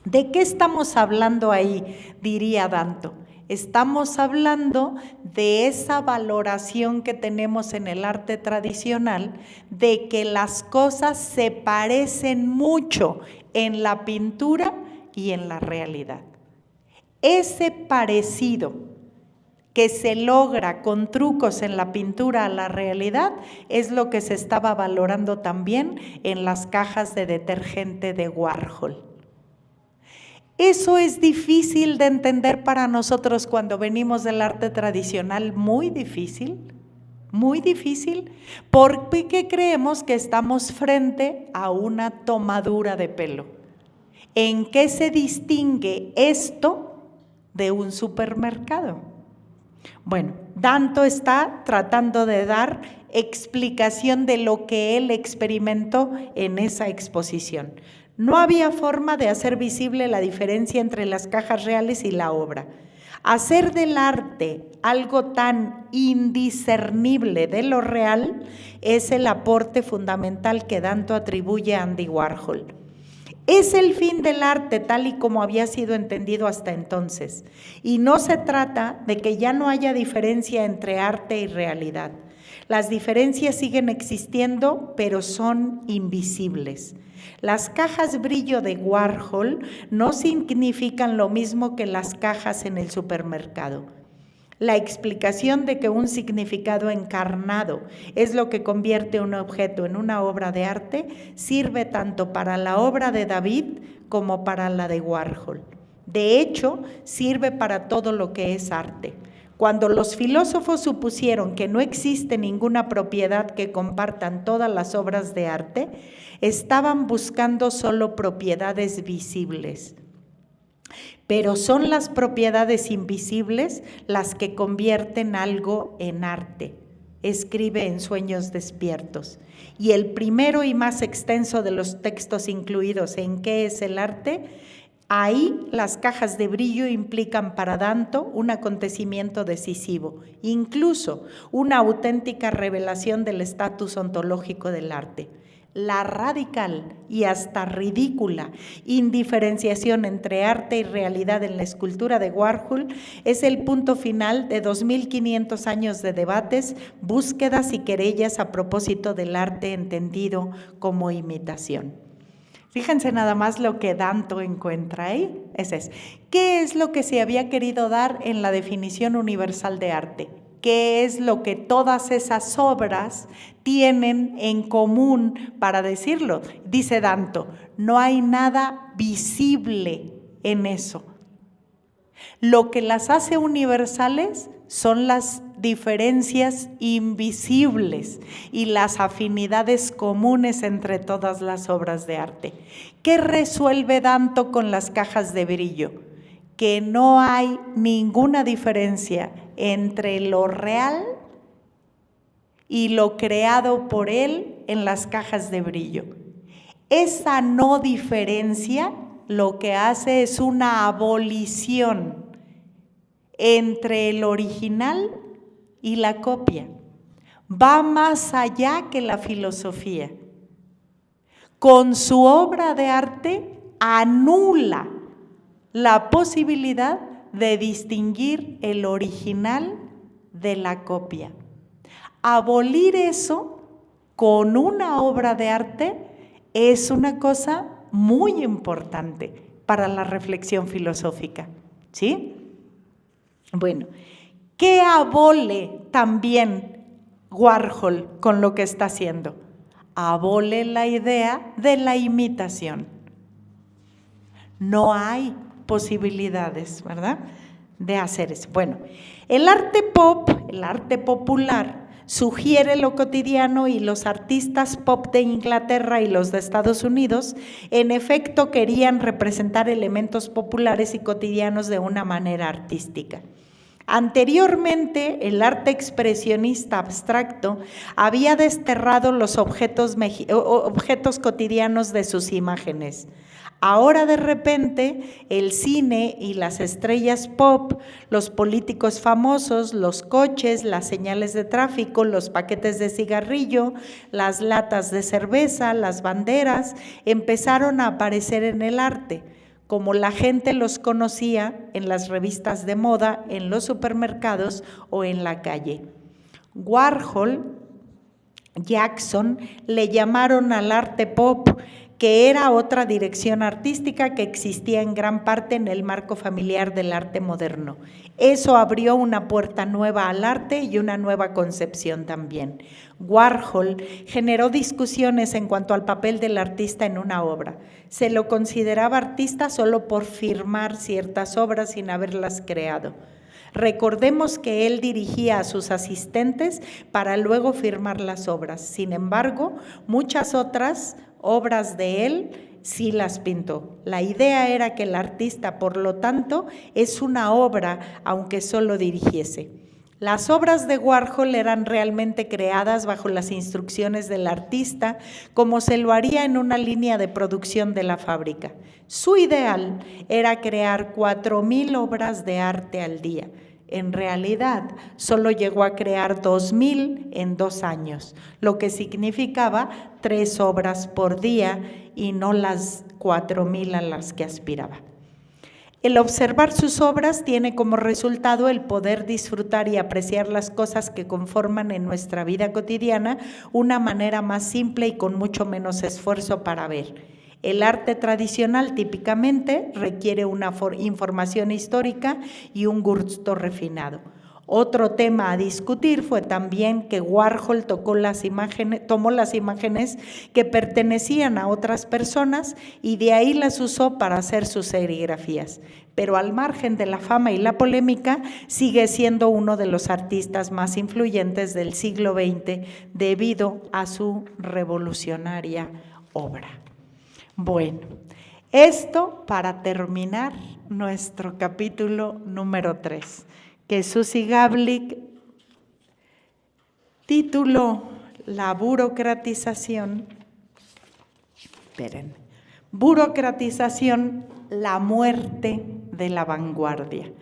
¿De qué estamos hablando ahí? Diría Danto. Estamos hablando de esa valoración que tenemos en el arte tradicional de que las cosas se parecen mucho en la pintura y en la realidad. Ese parecido que se logra con trucos en la pintura a la realidad es lo que se estaba valorando también en las cajas de detergente de Warhol. Eso es difícil de entender para nosotros cuando venimos del arte tradicional, muy difícil, porque creemos que estamos frente a una tomadura de pelo. ¿En qué se distingue esto de un supermercado? Bueno, Danto está tratando de dar explicación de lo que él experimentó en esa exposición. No había forma de hacer visible la diferencia entre las cajas reales y la obra. Hacer del arte algo tan indiscernible de lo real es el aporte fundamental que Danto atribuye a Andy Warhol. Es el fin del arte tal y como había sido entendido hasta entonces. Y no se trata de que ya no haya diferencia entre arte y realidad. Las diferencias siguen existiendo, pero son invisibles. Las cajas brillo de Warhol no significan lo mismo que las cajas en el supermercado. La explicación de que un significado encarnado es lo que convierte un objeto en una obra de arte sirve tanto para la obra de David como para la de Warhol. De hecho, sirve para todo lo que es arte. Cuando los filósofos supusieron que no existe ninguna propiedad que compartan todas las obras de arte, estaban buscando solo propiedades visibles. Pero son las propiedades invisibles las que convierten algo en arte, escribe en Sueños Despiertos. Y el primero y más extenso de los textos incluidos en ¿Qué es el arte? Ahí las cajas de brillo implican para Danto un acontecimiento decisivo, incluso una auténtica revelación del estatus ontológico del arte. La radical y hasta ridícula indiferenciación entre arte y realidad en la escultura de Warhol es el punto final de 2500 años de debates, búsquedas y querellas a propósito del arte entendido como imitación. Fíjense nada más lo que Danto encuentra ahí. ¿Qué es lo que se había querido dar en la definición universal de arte? ¿Qué es lo que todas esas obras tienen en común para decirlo? Dice Danto, no hay nada visible en eso. Lo que las hace universales son las diferencias invisibles y las afinidades comunes entre todas las obras de arte. ¿Qué resuelve Danto con las cajas de brillo? Que no hay ninguna diferencia entre lo real y lo creado por él en las cajas de brillo. Esa no diferencia lo que hace es una abolición entre el original y la copia. Va más allá que la filosofía. Con su obra de arte anula la posibilidad de distinguir el original de la copia. Abolir eso con una obra de arte es una cosa muy importante para la reflexión filosófica, ¿sí? Bueno, ¿qué abole también Warhol con lo que está haciendo? Abole la idea de la imitación. No hay posibilidades, ¿verdad?, de hacer eso. Bueno, el arte pop, el arte popular, sugiere lo cotidiano y los artistas pop de Inglaterra y los de Estados Unidos, en efecto, querían representar elementos populares y cotidianos de una manera artística. Anteriormente, el arte expresionista abstracto había desterrado los objetos cotidianos de sus imágenes. Ahora de repente el cine y las estrellas pop, los políticos famosos, los coches, las señales de tráfico, los paquetes de cigarrillo, las latas de cerveza, las banderas, empezaron a aparecer en el arte, como la gente los conocía en las revistas de moda, en los supermercados o en la calle. Warhol, Jackson le llamaron al arte pop, que era otra dirección artística que existía en gran parte en el marco familiar del arte moderno. Eso abrió una puerta nueva al arte y una nueva concepción también. Warhol generó discusiones en cuanto al papel del artista en una obra. Se lo consideraba artista solo por firmar ciertas obras sin haberlas creado. Recordemos que él dirigía a sus asistentes para luego firmar las obras. Sin embargo, muchas otras obras de él sí las pintó. La idea era que el artista, por lo tanto, es una obra, aunque solo dirigiese. Las obras de Warhol eran realmente creadas bajo las instrucciones del artista, como se lo haría en una línea de producción de la fábrica. Su ideal era crear 4,000 obras de arte al día. En realidad, solo llegó a crear 2,000 en 2 años, lo que significaba 3 obras por día y no las 4,000 a las que aspiraba. El observar sus obras tiene como resultado el poder disfrutar y apreciar las cosas que conforman en nuestra vida cotidiana una manera más simple y con mucho menos esfuerzo para ver. El arte tradicional típicamente requiere una información histórica y un gusto refinado. Otro tema a discutir fue también que Warhol tomó las imágenes que pertenecían a otras personas y de ahí las usó para hacer sus serigrafías. Pero al margen de la fama y la polémica, sigue siendo uno de los artistas más influyentes del siglo XX debido a su revolucionaria obra. Bueno, esto para terminar nuestro capítulo número 3, que Susi Gablik tituló La burocratización, la muerte de la vanguardia.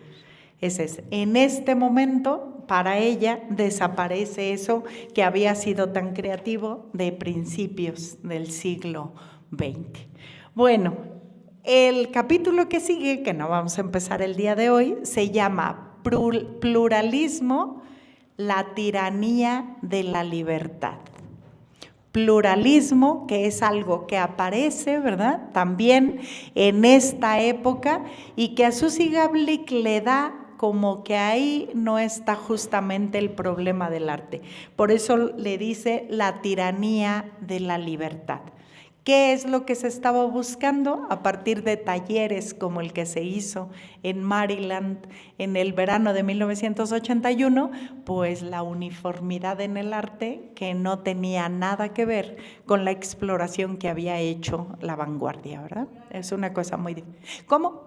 Ese es, en este momento, para ella, desaparece eso que había sido tan creativo de principios del siglo XX. Bueno, el capítulo que sigue, que no vamos a empezar el día de hoy, se llama Pluralismo, la tiranía de la libertad. Pluralismo, que es algo que aparece, ¿verdad?, también en esta época y que a Susi Gablik le da como que ahí no está justamente el problema del arte. Por eso le dice la tiranía de la libertad. ¿Qué es lo que se estaba buscando a partir de talleres como el que se hizo en Maryland en el verano de 1981? Pues la uniformidad en el arte, que no tenía nada que ver con la exploración que había hecho la vanguardia, ¿verdad? Es una cosa muy difícil. ¿Cómo?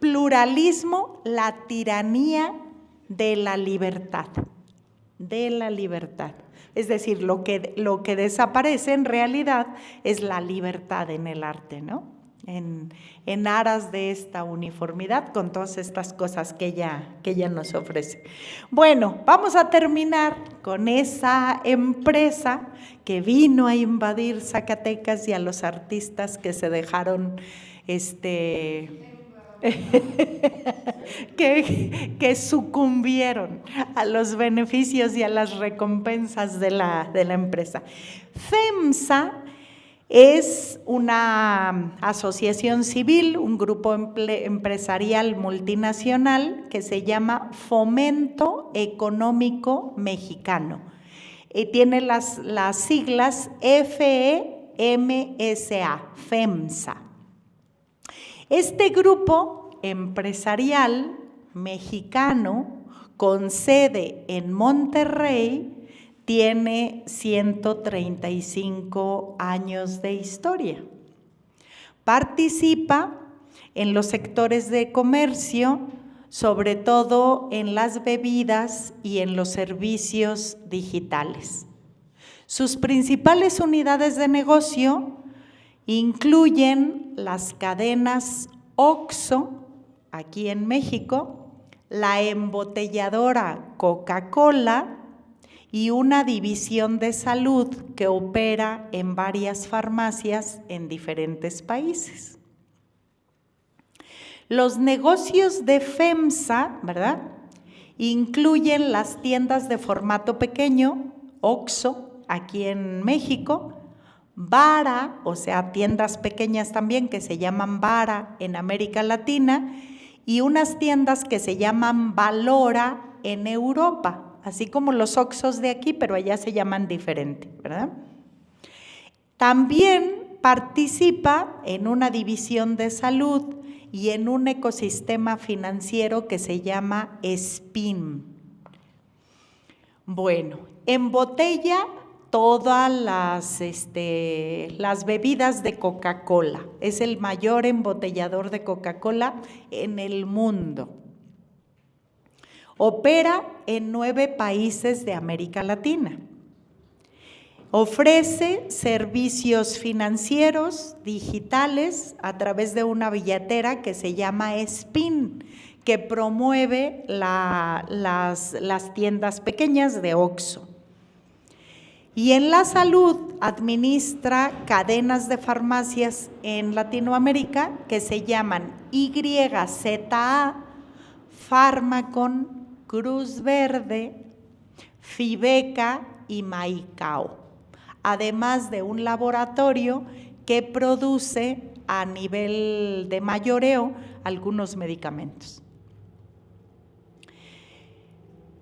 Pluralismo, la tiranía de la libertad. De la libertad. Es decir, lo que desaparece en realidad es la libertad en el arte, ¿no? En aras de esta uniformidad con todas estas cosas que ella nos ofrece. Bueno, vamos a terminar con esa empresa que vino a invadir Zacatecas y a los artistas que se dejaron que sucumbieron a los beneficios y a las recompensas de la empresa. FEMSA es una asociación civil, un grupo empresarial multinacional que se llama Fomento Económico Mexicano. Tiene las siglas FEMSA, FEMSA. Este grupo empresarial mexicano con sede en Monterrey tiene 135 años de historia. Participa en los sectores de comercio, sobre todo en las bebidas y en los servicios digitales. Sus principales unidades de negocio incluyen las cadenas OXXO, aquí en México, la embotelladora Coca-Cola y una división de salud que opera en varias farmacias en diferentes países. Los negocios de FEMSA, ¿verdad?, incluyen las tiendas de formato pequeño, OXXO, aquí en México, Bara, o sea, tiendas pequeñas también que se llaman Bara en América Latina, y unas tiendas que se llaman Valora en Europa, así como los OXXOs de aquí, pero allá se llaman diferente, ¿verdad? También participa en una división de salud y en un ecosistema financiero que se llama SPIN. Bueno, embotella todas las bebidas de Coca-Cola. Es el mayor embotellador de Coca-Cola en el mundo. Opera en 9 países de América Latina. Ofrece servicios financieros digitales a través de una billetera que se llama SPIN, que promueve las tiendas pequeñas de OXXO. Y en la salud administra cadenas de farmacias en Latinoamérica que se llaman YZA, Pharmacon, Cruz Verde, Fibeca y Maicao, además de un laboratorio que produce a nivel de mayoreo algunos medicamentos.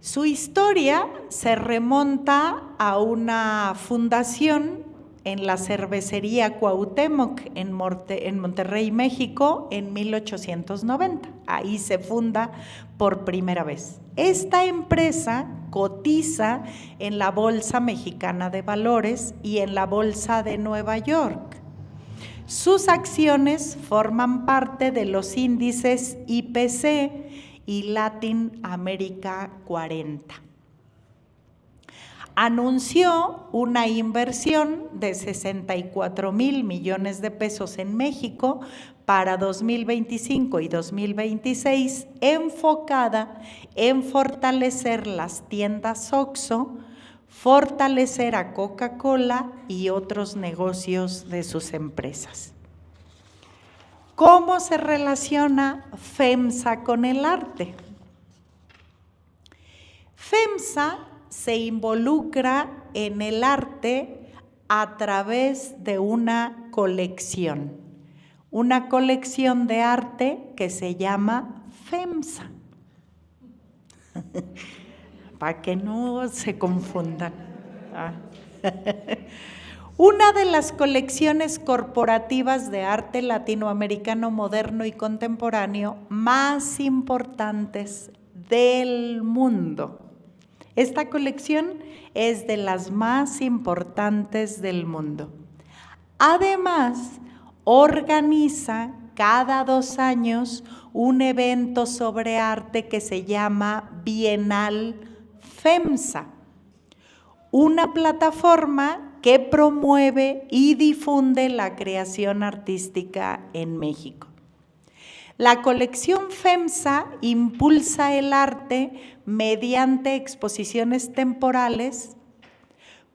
Su historia se remonta a una fundación en la cervecería Cuauhtémoc en Monterrey, México, en 1890. Ahí se funda por primera vez. Esta empresa cotiza en la Bolsa Mexicana de Valores y en la Bolsa de Nueva York. Sus acciones forman parte de los índices IPC y Latin America 40. Anunció una inversión de 64,000 millones de pesos en México para 2025 y 2026, enfocada en fortalecer las tiendas OXXO, fortalecer a Coca-Cola y otros negocios de sus empresas. ¿Cómo se relaciona FEMSA con el arte? FEMSA se involucra en el arte a través de una colección de arte que se llama FEMSA. Para que no se confundan. Una de las colecciones corporativas de arte latinoamericano moderno y contemporáneo más importantes del mundo. Esta colección es de las más importantes del mundo. Además, organiza cada 2 años un evento sobre arte que se llama Bienal FEMSA, una plataforma que promueve y difunde la creación artística en México. La colección FEMSA impulsa el arte mediante exposiciones temporales,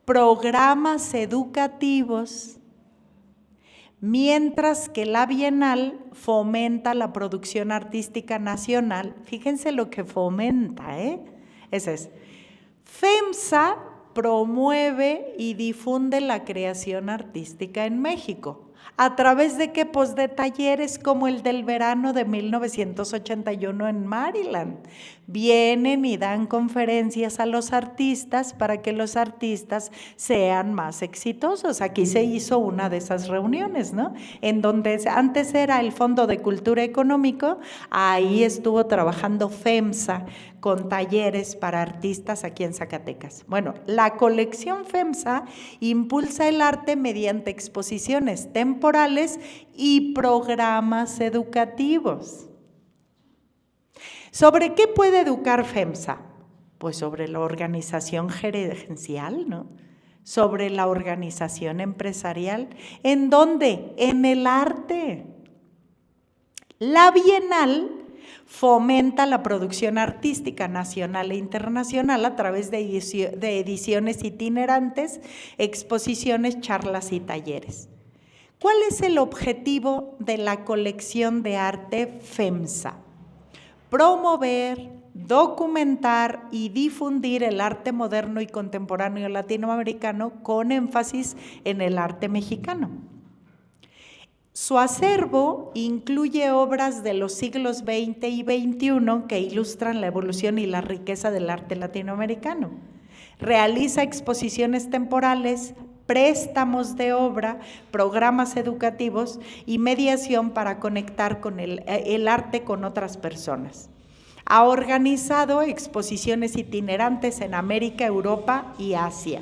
programas educativos, mientras que la Bienal fomenta la producción artística nacional. Fíjense lo que fomenta, Ese es. FEMSA promueve y difunde la creación artística en México. ¿A través de qué? Pues de talleres como el del verano de 1981 en Maryland. Vienen y dan conferencias a los artistas para que los artistas sean más exitosos. Aquí se hizo una de esas reuniones, ¿no? En donde antes era el Fondo de Cultura Económico, ahí estuvo trabajando FEMSA con talleres para artistas aquí en Zacatecas. Bueno, la colección FEMSA impulsa el arte mediante exposiciones temporales y programas educativos. ¿Sobre qué puede educar FEMSA? Pues sobre la organización gerencial, ¿no? Sobre la organización empresarial. ¿En dónde? En el arte. La Bienal fomenta la producción artística nacional e internacional a través de ediciones itinerantes, exposiciones, charlas y talleres. ¿Cuál es el objetivo de la colección de arte FEMSA? Promover, documentar y difundir el arte moderno y contemporáneo latinoamericano con énfasis en el arte mexicano. Su acervo incluye obras de los siglos XX y XXI que ilustran la evolución y la riqueza del arte latinoamericano. Realiza exposiciones temporales, préstamos de obra, programas educativos y mediación para conectar con el arte con otras personas. Ha organizado exposiciones itinerantes en América, Europa y Asia.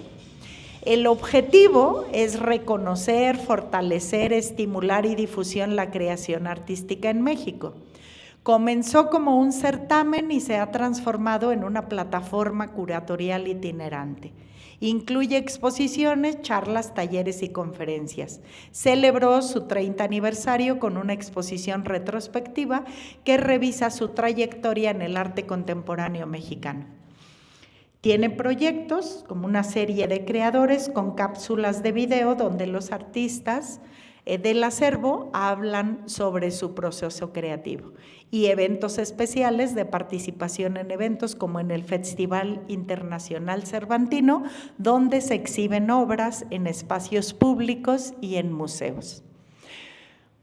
El objetivo es reconocer, fortalecer, estimular y difusión la creación artística en México. Comenzó como un certamen y se ha transformado en una plataforma curatorial itinerante. Incluye exposiciones, charlas, talleres y conferencias. Celebró su 30 aniversario con una exposición retrospectiva que revisa su trayectoria en el arte contemporáneo mexicano. Tiene proyectos como una serie de creadores con cápsulas de video donde los artistas del acervo hablan sobre su proceso creativo y eventos especiales de participación en eventos como en el Festival Internacional Cervantino, donde se exhiben obras en espacios públicos y en museos.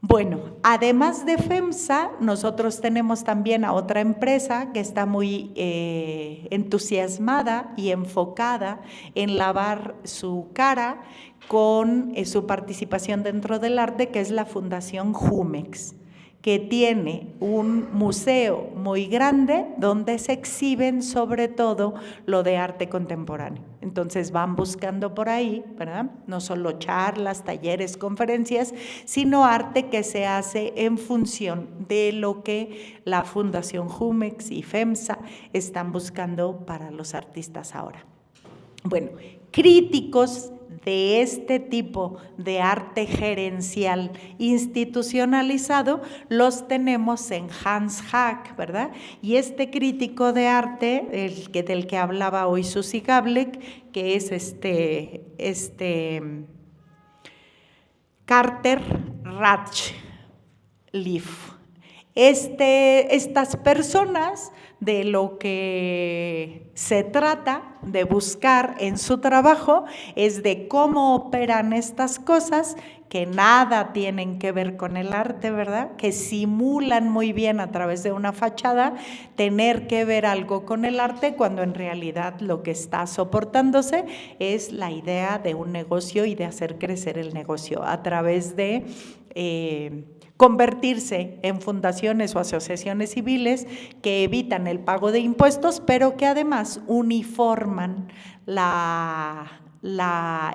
Bueno, además de FEMSA, nosotros tenemos también a otra empresa que está muy entusiasmada y enfocada en lavar su cara con su participación dentro del arte, que es la Fundación Jumex, que tiene un museo muy grande donde se exhiben sobre todo lo de arte contemporáneo. Entonces van buscando por ahí, ¿verdad? No solo charlas, talleres, conferencias, sino arte que se hace en función de lo que la Fundación Jumex y FEMSA están buscando para los artistas ahora. Bueno, críticos de este tipo de arte gerencial institucionalizado los tenemos en Hans Hack, ¿verdad? Y este crítico de arte, del que hablaba hoy Susi Gablik, que es Carter Ratcliffe. Estas personas, de lo que se trata de buscar en su trabajo es de cómo operan estas cosas que nada tienen que ver con el arte, ¿verdad? Que simulan muy bien a través de una fachada tener que ver algo con el arte, cuando en realidad lo que está soportándose es la idea de un negocio y de hacer crecer el negocio a través de convertirse en fundaciones o asociaciones civiles que evitan el pago de impuestos, pero que además uniforman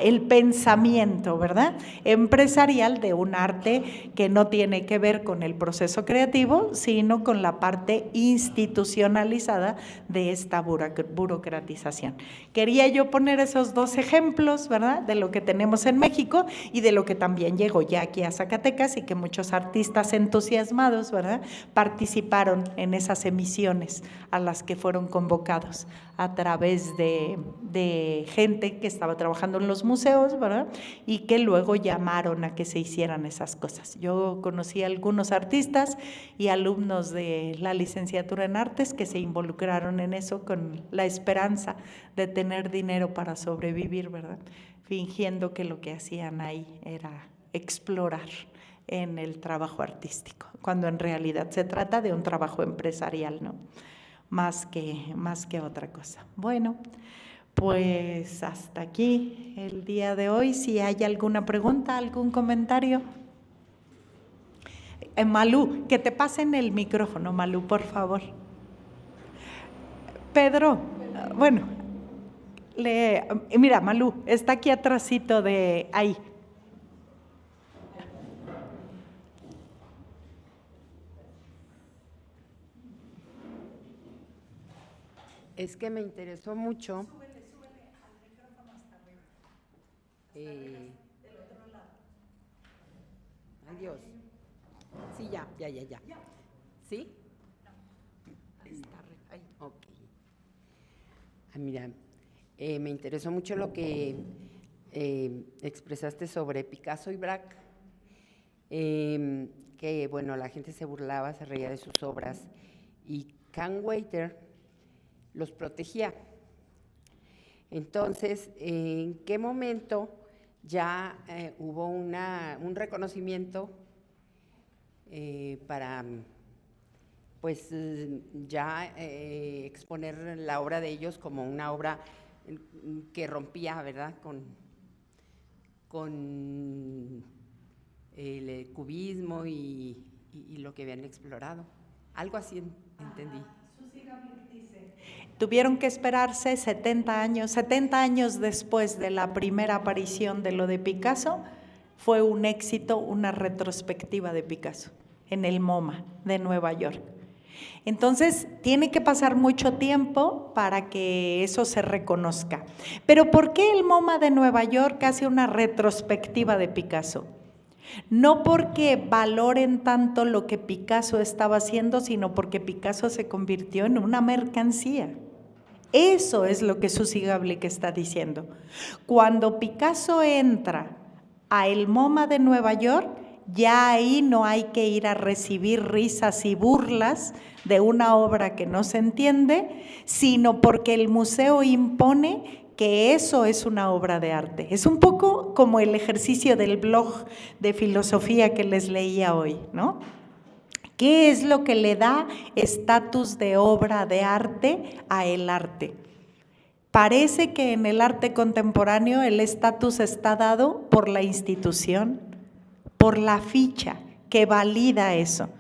el pensamiento, ¿verdad?, empresarial de un arte que no tiene que ver con el proceso creativo, sino con la parte institucionalizada de esta burocratización. Quería yo poner esos dos ejemplos, ¿verdad?, de lo que tenemos en México y de lo que también llegó ya aquí a Zacatecas y que muchos artistas entusiasmados, ¿verdad?, participaron en esas emisiones a las que fueron convocados a través de gente que estaba trabajando en los museos, ¿verdad?, y que luego llamaron a que se hicieran esas cosas. Yo conocí a algunos artistas y alumnos de la licenciatura en artes que se involucraron en eso con la esperanza de tener dinero para sobrevivir, ¿verdad?, fingiendo que lo que hacían ahí era explorar en el trabajo artístico, cuando en realidad se trata de un trabajo empresarial, ¿no?, más que otra cosa. Bueno, pues hasta aquí el día de hoy. Si hay alguna pregunta, algún comentario. Malú, que te pasen el micrófono, Malú, por favor. Pedro, bueno, mira, Malú, está aquí atrásito de ahí. Es que me interesó mucho. Súbele al micrófono hasta arriba. Del otro lado. Adiós. Sí, ya. ¿Sí? No. Está ahí. Ok. Mira, me interesó mucho lo que expresaste sobre Picasso y Braque, que, bueno, la gente se burlaba, se reía de sus obras, y Kantwater los protegía. Entonces, ¿en qué momento ya hubo un reconocimiento para, pues, ya exponer la obra de ellos como una obra que rompía, ¿verdad?, con el cubismo y lo que habían explorado? Algo así entendí. Tuvieron que esperarse 70 años después de la primera aparición de lo de Picasso. Fue un éxito, una retrospectiva de Picasso en el MoMA de Nueva York. Entonces, tiene que pasar mucho tiempo para que eso se reconozca. Pero ¿por qué el MoMA de Nueva York hace una retrospectiva de Picasso? No porque valoren tanto lo que Picasso estaba haciendo, sino porque Picasso se convirtió en una mercancía. Eso es lo que Susi Gablik está diciendo. Cuando Picasso entra a el MoMA de Nueva York, ya ahí no hay que ir a recibir risas y burlas de una obra que no se entiende, sino porque el museo impone que eso es una obra de arte. Es un poco como el ejercicio del blog de filosofía que les leía hoy, ¿no? ¿Qué es lo que le da estatus de obra de arte a el arte? Parece que en el arte contemporáneo el estatus está dado por la institución, por la ficha que valida eso.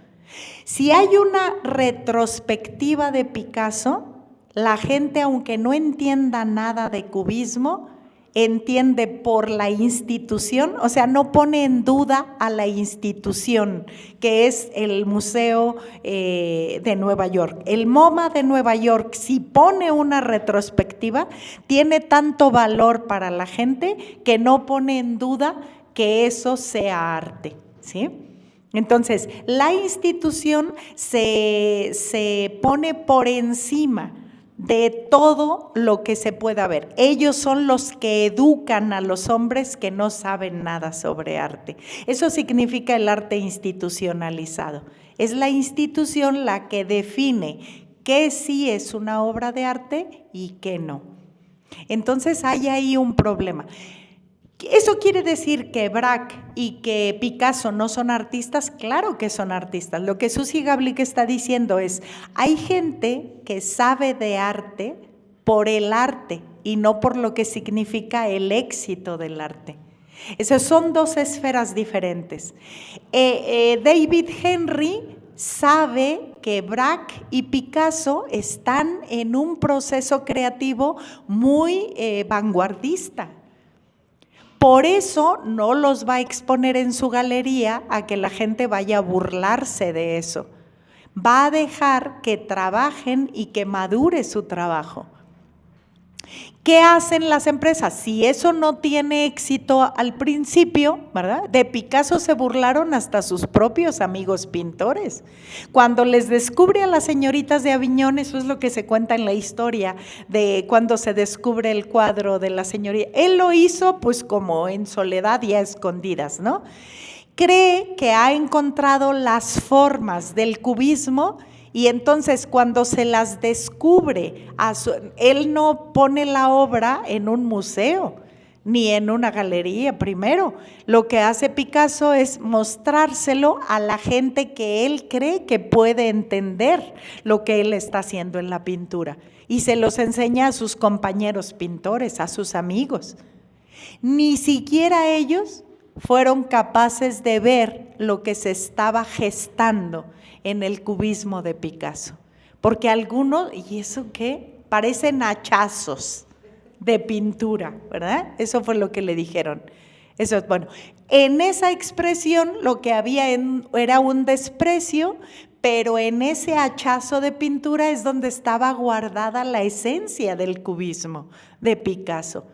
Si hay una retrospectiva de Picasso, la gente, aunque no entienda nada de cubismo, entiende por la institución, o sea, no pone en duda a la institución, que es el Museo de Nueva York. El MoMA de Nueva York, si pone una retrospectiva, tiene tanto valor para la gente que no pone en duda que eso sea arte, ¿sí? Entonces, la institución se pone por encima de todo lo que se pueda ver. Ellos son los que educan a los hombres que no saben nada sobre arte. Eso significa el arte institucionalizado. Es la institución la que define qué sí es una obra de arte y qué no. Entonces hay ahí un problema. ¿Eso quiere decir que Braque y que Picasso no son artistas? Claro que son artistas. Lo que Susi Gablik está diciendo es, hay gente que sabe de arte por el arte y no por lo que significa el éxito del arte. Esas son dos esferas diferentes. David Henry sabe que Braque y Picasso están en un proceso creativo muy vanguardista. Por eso no los va a exponer en su galería a que la gente vaya a burlarse de eso. Va a dejar que trabajen y que madure su trabajo. ¿Qué hacen las empresas? Si eso no tiene éxito al principio, ¿verdad? De Picasso se burlaron hasta sus propios amigos pintores. Cuando les descubre a las señoritas de Aviñón, eso es lo que se cuenta en la historia de cuando se descubre el cuadro de la señorita. Él lo hizo pues como en soledad y a escondidas, ¿no? Cree que ha encontrado las formas del cubismo. Y entonces cuando se las descubre, él no pone la obra en un museo ni en una galería primero. Lo que hace Picasso es mostrárselo a la gente que él cree que puede entender lo que él está haciendo en la pintura. Y se los enseña a sus compañeros pintores, a sus amigos. Ni siquiera ellos fueron capaces de ver lo que se estaba gestando en el cubismo de Picasso, porque algunos, ¿y eso qué? Parecen hachazos de pintura, ¿verdad? Eso fue lo que le dijeron. Eso es bueno. En esa expresión lo que había era un desprecio, pero en ese hachazo de pintura es donde estaba guardada la esencia del cubismo de Picasso.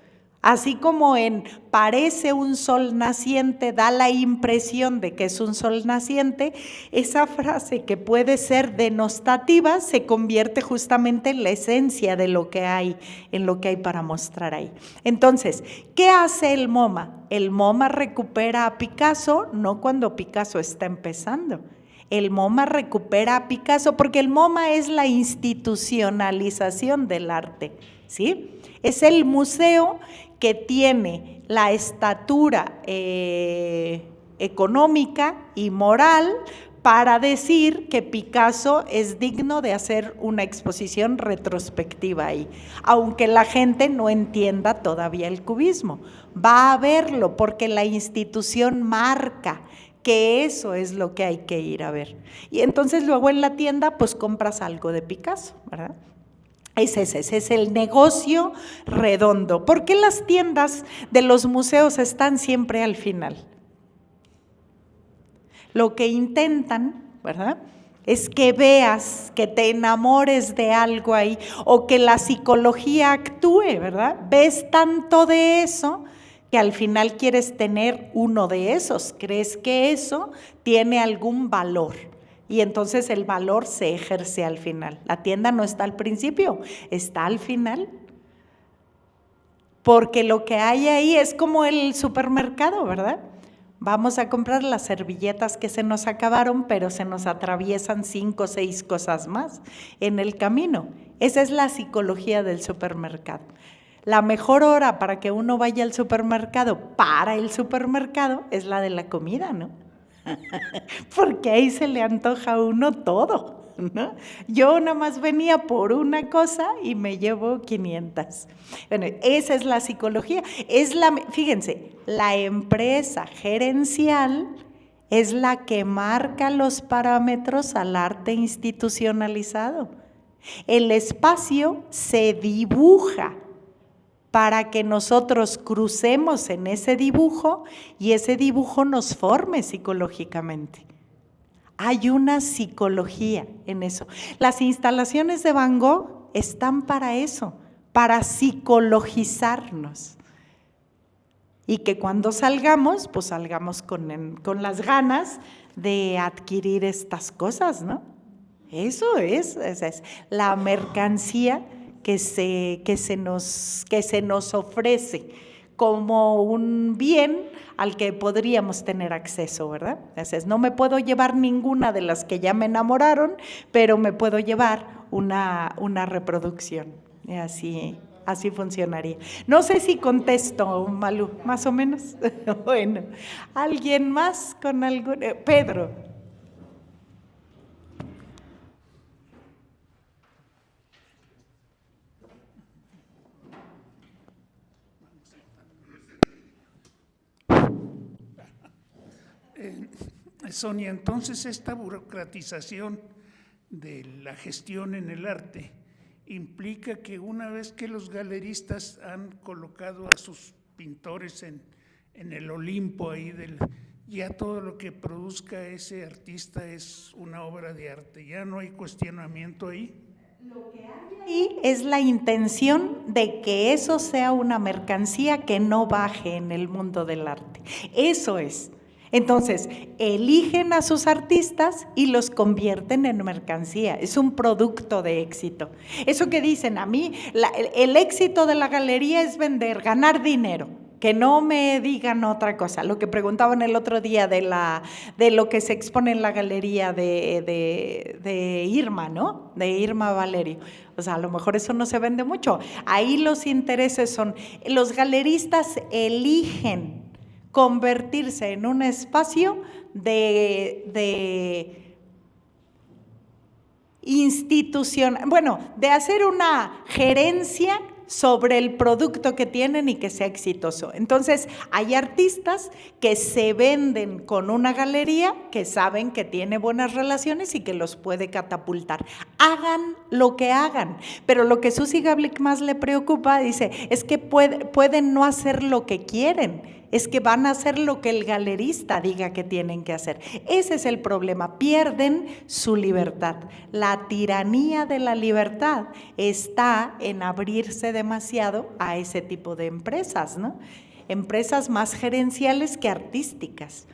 Así como en parece un sol naciente, da la impresión de que es un sol naciente, esa frase que puede ser denostativa se convierte justamente en la esencia de lo que hay, en lo que hay para mostrar ahí. Entonces, ¿qué hace el MoMA? El MoMA recupera a Picasso, no cuando Picasso está empezando. El MoMA recupera a Picasso porque el MoMA es la institucionalización del arte, ¿sí? Es el museo que tiene la estatura económica y moral para decir que Picasso es digno de hacer una exposición retrospectiva ahí, aunque la gente no entienda todavía el cubismo. Va a verlo porque la institución marca que eso es lo que hay que ir a ver. Y entonces luego en la tienda pues compras algo de Picasso, ¿verdad? Ese es el negocio redondo. ¿Por qué las tiendas de los museos están siempre al final? Lo que intentan, ¿verdad?, es que veas, que te enamores de algo ahí o que la psicología actúe, ¿verdad? Ves tanto de eso que al final quieres tener uno de esos, crees que eso tiene algún valor. Y entonces el valor se ejerce al final. La tienda no está al principio, está al final. Porque lo que hay ahí es como el supermercado, ¿verdad? Vamos a comprar las servilletas que se nos acabaron, pero se nos atraviesan 5 o 6 cosas más en el camino. Esa es la psicología del supermercado. La mejor hora para que uno vaya al supermercado, para el supermercado, es la de la comida, ¿no? Porque ahí se le antoja a uno todo, ¿no? Yo nada más venía por una cosa y me llevo 500. Bueno, esa es la psicología. Fíjense, la empresa gerencial es la que marca los parámetros al arte institucionalizado. El espacio se dibuja para que nosotros crucemos en ese dibujo y ese dibujo nos forme psicológicamente. Hay una psicología en eso. Las instalaciones de Van Gogh están para eso, para psicologizarnos. Y que cuando salgamos, pues salgamos con las ganas de adquirir estas cosas, ¿no? Eso es la mercancía que se nos ofrece como un bien al que podríamos tener acceso, ¿verdad? Entonces, no me puedo llevar ninguna de las que ya me enamoraron, pero me puedo llevar una reproducción. Y así funcionaría. No sé si contesto, Malú, más o menos. Bueno, ¿alguien más con algún? Pedro. Sonia, entonces esta burocratización de la gestión en el arte implica que una vez que los galeristas han colocado a sus pintores en el Olimpo ahí ya todo lo que produzca ese artista es una obra de arte, ya no hay cuestionamiento ahí. Lo que hay ahí es la intención de que eso sea una mercancía que no baje en el mundo del arte. Eso es. Entonces, eligen a sus artistas y los convierten en mercancía. Es un producto de éxito. Eso que dicen a mí, el éxito de la galería es vender, ganar dinero. Que no me digan otra cosa. Lo que preguntaban el otro día de lo que se expone en la galería de Irma, ¿no? De Irma Valerio. O sea, a lo mejor eso no se vende mucho. Ahí los intereses son, los galeristas eligen convertirse en un espacio de institución, bueno, de hacer una gerencia sobre el producto que tienen y que sea exitoso. Entonces, hay artistas que se venden con una galería que saben que tiene buenas relaciones y que los puede catapultar. Hagan lo que hagan, pero lo que Suzy Gablik más le preocupa, dice, es que pueden no hacer lo que quieren, es que van a hacer lo que el galerista diga que tienen que hacer. Ese es el problema, pierden su libertad. La tiranía de la libertad está en abrirse demasiado a ese tipo de empresas, ¿no? Empresas más gerenciales que artísticas,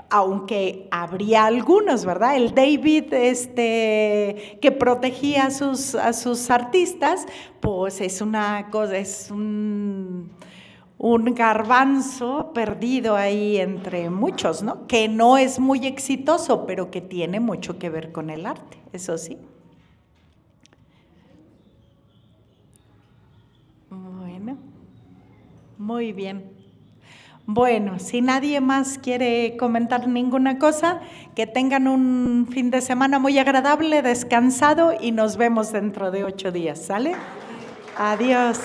aunque habría algunos, ¿verdad? El David que protegía a sus artistas, pues es una cosa, es un garbanzo perdido ahí entre muchos, ¿no? Que no es muy exitoso, pero que tiene mucho que ver con el arte, eso sí. Bueno, muy bien. Bueno, si nadie más quiere comentar ninguna cosa, que tengan un fin de semana muy agradable, descansado y nos vemos dentro de 8 días, ¿sale? Adiós.